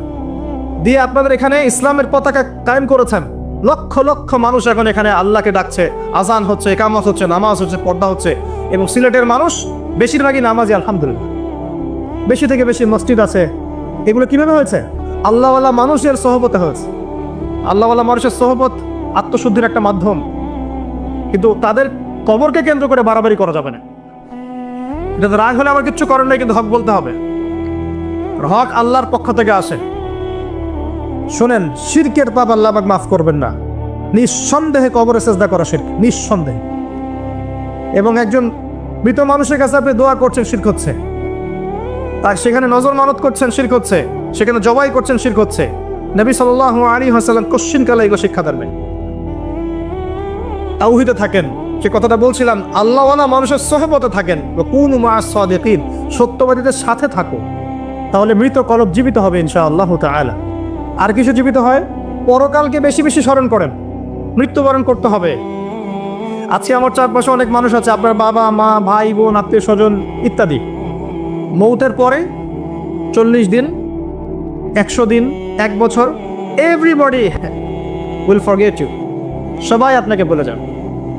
দিয়ে আপনাদের এখানে ইসলামের পতাকা কায়েম করেছেন। লক্ষ লক্ষ মানুষ এখন এখানে আল্লাহকে ডাকছে, আজান হচ্ছে, ইকামত হচ্ছে, নামাজ হচ্ছে, পর্দা হচ্ছে। এবং সিলেটের মানুষ বেশিরভাগই নামাজি আলহামদুলিল্লাহ, বেশি থেকে বেশি মসজিদ আছে। এগুলো কিভাবে হয়েছে? আল্লাহওয়ালা মানুষের সহবতে হয়েছে। আল্লাহওয়ালা মানুষের সহবত আত্মশুদ্ধির একটা মাধ্যম, কিন্তু তাদের কবরকে কেন্দ্র করে বাড়াবাড়ি করা যাবে না। এটা রাগ হলে আমার কিচ্ছু করার নেই, কিন্তু হক বলতে হবে। হক আল্লাহর পক্ষ থেকে আসে। শোনেন, শিরকের পাপ আল্লাহ পাক মাফ করবেন না। নিঃসন্দেহে কবরে সেজদা করা শিরক, নিঃসন্দেহে। এবং একজন মৃত মানুষের কাছে আপনি দোয়া করছেন, শিরক হচ্ছে। তার সেখানে নজর মানত করছেন, শিরক হচ্ছে। সেখানে জবাই করছেন, শিরক হচ্ছে। নবী সাল্লাল্লাহু আলাইহি ওয়াসাল্লাম কোশ্চিন কালে এগুলো শিক্ষা দেবেন। তাওহীদে থাকেন, যে কথাটা বলছিলাম, আল্লাহওয়ালা মানুষের সহবতে থাকেন। কুনু মা'আস সাদিকিন, সত্যবাদীদের সাথে থাকো, তাহলে মৃত কলব জীবিত হবে ইনশাআল্লাহ তাআলা। আর কিছু জীবিত হয়, পরকালকে বেশি বেশি স্মরণ করেন। মৃত্যুবরণ করতে হবে। আজকে আমার চারপাশে অনেক মানুষ আছে, আপনার বাবা মা, ভাই বোন, আত্মীয় স্বজন ইত্যাদি, মৌতের পরে 40 দিন, 100 দিন, 1 বছর, এভরিবডি উইল ফরগেট ইউ। সবাই আপনাকে ভুলে যান।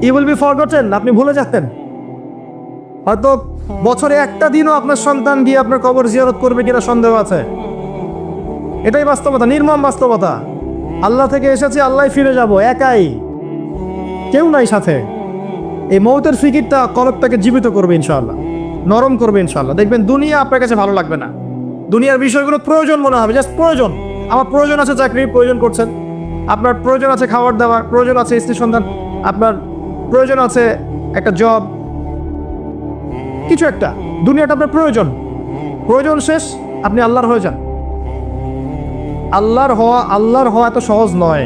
ইউ উইল বি ফরগটেন, আপনি ভুলে যাচ্ছেন। হয়তো বছরে একটা দিনও আপনার সন্তান গিয়ে আপনার কবর জিয়ারত করবে কিনা সন্দেহ আছে। এটাই বাস্তবতা, নির্মম বাস্তবতা। আল্লাহ থেকে এসেছি, আল্লাহ ফিরে যাব, একাই, কেউ নাই সাথে। এই মৌতের ফিকিরটা কলবটাকে জীবিত করবে ইনশাআল্লাহ, নরম করবে ইনশাআল্লাহ। দেখবেন দুনিয়া আপনার কাছে ভালো লাগবে না, দুনিয়ার বিষয়গুলো প্রয়োজন মনে হবে, জাস্ট প্রয়োজন। আমার প্রয়োজন আছে চাকরির, প্রয়োজন করছেন। আপনার প্রয়োজন আছে খাবার দাবার, প্রয়োজন আছে স্ত্রী সন্তান, আপনার প্রয়োজন আছে একটা জব, কিছু একটা। দুনিয়াটা আপনার প্রয়োজন, প্রয়োজন শেষ আপনি আল্লাহর হয়ে যান। আল্লাহর হওয়া এত সহজ নয়।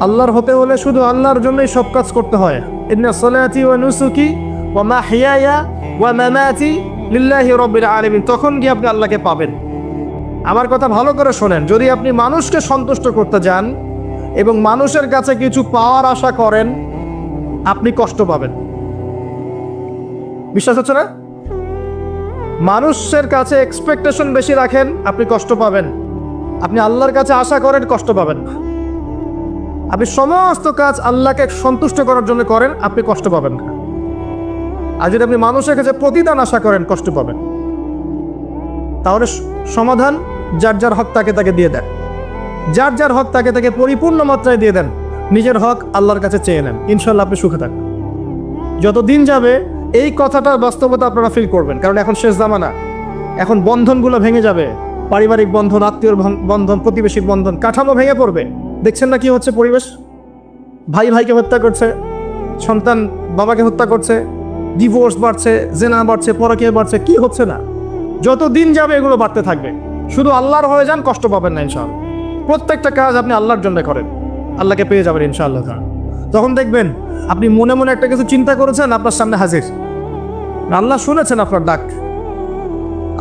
আল্লাহর হতে হলে শুধু আল্লাহর জন্যই সব কাজ করতে হয়। ইন্না সলাতি ওয়া নুসুকি ওয়া মাহইয়ায়া ওয়া মামাতি লিল্লাহি রাব্বিল আলামিন, তখন গিয়ে আপনি আল্লাহকে পাবেন। আমার কথা ভালো করে শোনেন, যদি আপনি মানুষকে সন্তুষ্ট করতে যান এবং মানুষের কাছে কিছু পাওয়ার আশা করেন, আপনি কষ্ট পাবেন। বিশ্বাস হচ্ছে না? মানুষের কাছে এক্সপেকটেশন বেশি রাখেন, আপনি কষ্ট পাবেন। আপনি আল্লাহর কাছে আশা করেন, কষ্ট পাবেন না। আপনি সমস্ত কাজ আল্লাহকে সন্তুষ্ট করার জন্য করেন, আপনি কষ্ট পাবেন না। আর যদি আপনি মানুষের কাছে প্রতিদান আশা করেন, কষ্ট পাবেন। তাহলে সমাধান, যার যার হক তাকে তাকে দিয়ে দেন, যার যার হক তাকে তাকে পরিপূর্ণ মাত্রায় দিয়ে দেন। নিজের হক আল্লাহর কাছে চেয়ে নেন, ইনশাল্লাহ আপনি সুখে থাকবেন। যত দিন যাবে এই কথাটার বাস্তবতা আপনারা ফিল করবেন, কারণ এখন শেষ জামানা। এখন বন্ধনগুলো ভেঙে যাবে, পারিবারিক বন্ধন, আত্মীয়র বন্ধন, প্রতিবেশীর বন্ধন, কাঠামো ভেঙে পড়বে। দেখছেন না কি হচ্ছে পরিবেশ? ভাই ভাইকে হত্যা করছে, সন্তান বাবাকে হত্যা করছে, ডিভোর্স বাড়ছে, জেনা বাড়ছে, পরকীয়া বাড়ছে। কি হচ্ছে না? যত দিন যাবে এগুলো বাড়তে থাকবে। শুধু আল্লাহর হয়ে যান, কষ্ট পাবেন না ইনশাআল্লাহ। প্রত্যেকটা কাজ আপনি আল্লাহর জন্য করেন, আল্লাহকে পেয়ে যাবেন ইনশাআল্লাহ। তখন দেখবেন আপনি মনে মনে একটা কিছু চিন্তা করেছেন, আপনার সামনে হাজির। আল্লাহ শুনেছেন আপনার ডাক।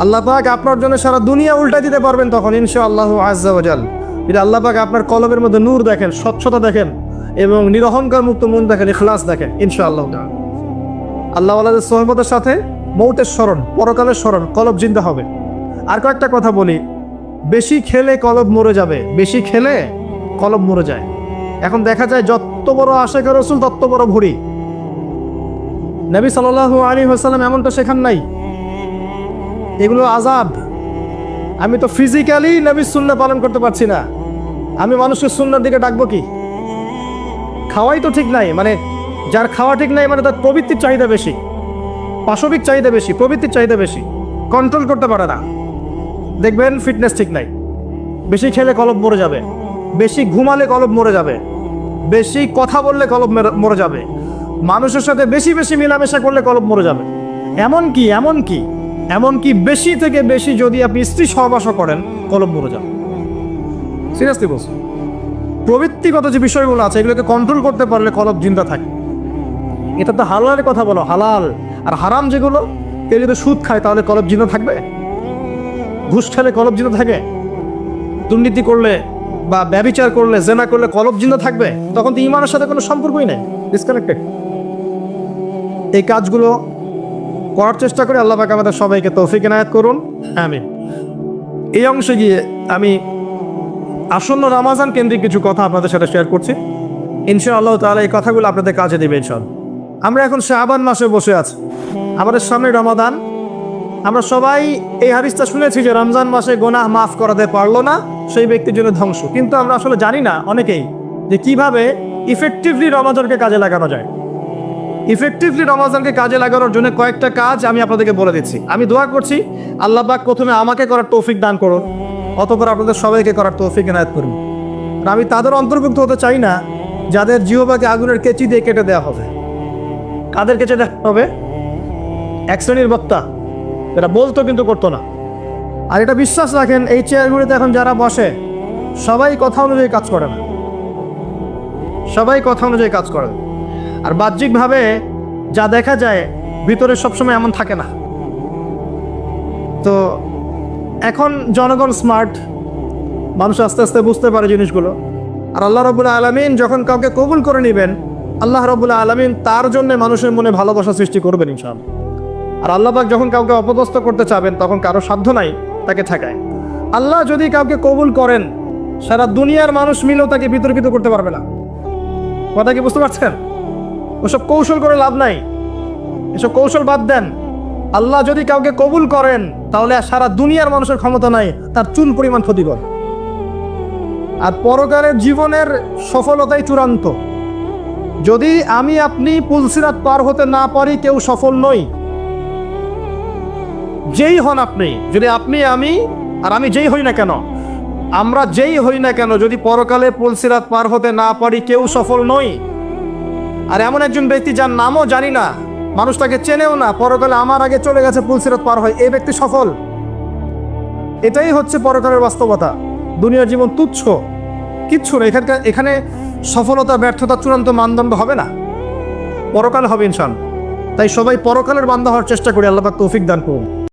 আল্লাহ পাক আপনার জন্য সারা দুনিয়া উল্টা দিতে পারবেন তখন ইনশাআল্লাহু আজ্জা ওয়া জাল। যদি আল্লাহ পাক আপনার কলবের মধ্যে নূর দেখেন, স্বচ্ছতা দেখেন এবং নিরহংকার মুক্ত মন দেখেন, ইখলাস দেখেন, ইনশাআল্লাহ আল্লাহ ওয়ালাদের সোহবতের সাথে মৌতের স্মরণ, পরকালের স্মরণ, কলব জিন্দা হবে। আর কয়েকটা কথা বলি, বেশি খেলে কলব মরে যাবে, বেশি খেলে কলব মরে যায়। এখন দেখা যায় যত বড় আশিক রাসূল তত বড় ভুঁড়ি। নবী সাল্লাল্লাহু আলাইহি ওয়াসাল্লাম এমনটা শেখান নাই। এগুলো আযাব। আমি তো ফিজিক্যালি নবীর সুন্নাহ পালন করতে পারছি না, আমি মানুষের সুন্নাহর দিকে ডাকবো কি? খাওয়াই তো ঠিক নাই, মানে যার খাওয়া ঠিক নাই মানে তার প্রবৃত্তির চাহিদা বেশি, পাশবিক চাহিদা বেশি, প্রবৃত্তির চাহিদা বেশি, কন্ট্রোল করতে পারে না। দেখবেন ফিটনেস ঠিক নাই, বেশি খেলে কলব মরে যাবে, বেশি ঘুমালে কলব মরে যাবে, বেশি কথা বললে কলব মরে যাবে, মানুষের সাথে বেশি বেশি মেলামেশা করলে কলব মরে যাবে। এমনকি বেশি থেকে বেশি যদি আপনি স্ত্রী সহবাস করেন কলব মরে যাবে। সিরিয়াসলি বলছি, প্রবৃত্তিগত যে বিষয়গুলো আছে এগুলোকে কন্ট্রোল করতে পারলে কলব জিন্দা থাকে। এটা তো হালালের কথা বলো, হালাল। আর হারাম যেগুলো, কেউ যদি সুদ খায় তাহলে কলব জিন্দা থাকবে? ঘুষ খেলে কলব জিন্দা থাকে? দুর্নীতি করলে বা ব্যভিচার করলে, জেনা করলে কলব জিন্দা থাকবে? তখন তো ঈমানের সাথে কোনো সম্পর্কই নেই, ডিসকানেক্টেড। এই কাজগুলো করার চেষ্টা করে আল্লাহ পাক আমাদের সবাইকে তৌফিক এনায়েত করুন, আমিন। এই অংশে গিয়ে আমি আসন্ন রমাজান কেন্দ্রিক কিছু কথা আপনাদের সাথে শেয়ার করছি। ইনশাআল্লাহ তাআলা এই কথাগুলো আপনাদের কাজে দেবে ইনশাআল্লাহ। আমরা এখন শাবান মাসে বসে আছি, আমাদের সামনে রমাদান। আমরা সবাই এই হাদিসটা শুনেছি যে রমজান মাসে গুনাহ মাফ করাতে পারলো না সেই ব্যক্তির জন্য ধ্বংস। কিন্তু আমরা আসলে জানি না অনেকেই যে কিভাবে ইফেক্টিভলি রমাজানকে কাজে লাগানো যায়। ইফেক্টিভলি রমাজানকে কাজে লাগানোর জন্য কয়েকটা কাজ আমি আপনাদেরকে বলে দিচ্ছি। আমি দোয়া করছি আল্লাহ পাক প্রথমে আমাকে করার তৌফিক দান করুন, অতঃপর আপনাদের সবাইকে করার তৌফিক এনায়েত করুন। আর আমি তাদের অন্তর্ভুক্ত হতে চাই না যাদের জিহ্বাকে আগুনের কেচি দিয়ে কেটে দেওয়া হবে। কাদের কেটে দেওয়া হবে? এক শ্রেণীর বক্তা, এটা বলতো কিন্তু করতো না। আর এটা বিশ্বাস রাখেন, এই চেয়ারগুলিতে এখন যারা বসে সবাই কথা অনুযায়ী কাজ করে না, সবাই কথা অনুযায়ী কাজ করে না। আর বাহ্যিকভাবে যা দেখা যায় ভিতরে সবসময় এমন থাকে না। তো এখন জনগণ স্মার্ট, মানুষ আস্তে আস্তে বুঝতে পারে জিনিসগুলো। আর আল্লাহ রাব্বুল আলামিন যখন কাউকে কবুল করে নেবেন, আল্লাহ রাব্বুল আলামিন তার জন্য মানুষের মনে ভালোবাসা সৃষ্টি করবেন ইনশাআল্লাহ। আর আল্লাহ পাক যখন কাউকে অপদস্থ করতে চাবেন তখন কারো সাধ্য নাই তাকে ঠেকায়। আল্লাহ যদি কাউকে কবুল করেন, সারা দুনিয়ার মানুষ মিলেও তাকে বিতর্কিত করতে পারবে না। কথা কি বুঝতে পারছেন? ওসব কৌশল করে লাভ নাই, এসব কৌশল বাদ দেন। আল্লাহ যদি কাউকে কবুল করেন তাহলে সারা দুনিয়ার মানুষের ক্ষমতা নাই তার চুল পরিমাণ ক্ষতি করে। আর পরকালের জীবনের সফলতাই চূড়ান্ত। যদি আমি আপনি পুলসিরাত পার হতে না পারি, কেউ সফল নই। যেই হন আপনি, যদি আপনি, আমি আর আমি যেই হই না কেন, আমরা যেই হই না কেন, যদি পরকালে পুলসিরাত পার হতে না পারি, কেউ সফল নই। আর এমন একজন ব্যক্তি যার নামও জানি না, মানুষ তাকে চেনেও না, পরকালে আমার আগে চলে গেছে পুলসিরাত পার হয়, এই ব্যক্তি সফল। এটাই হচ্ছে পরকালের বাস্তবতা। দুনিয়ার জীবন তুচ্ছ, কিচ্ছু না। এখানে সফলতা ব্যর্থতা চূড়ান্ত মানদণ্ড হবে না, পরকাল হবে ইনশাআল্লাহ। তাই সবাই পরকালের বান্দা হওয়ার চেষ্টা করি। আল্লাহ পাক তৌফিক দান করুন।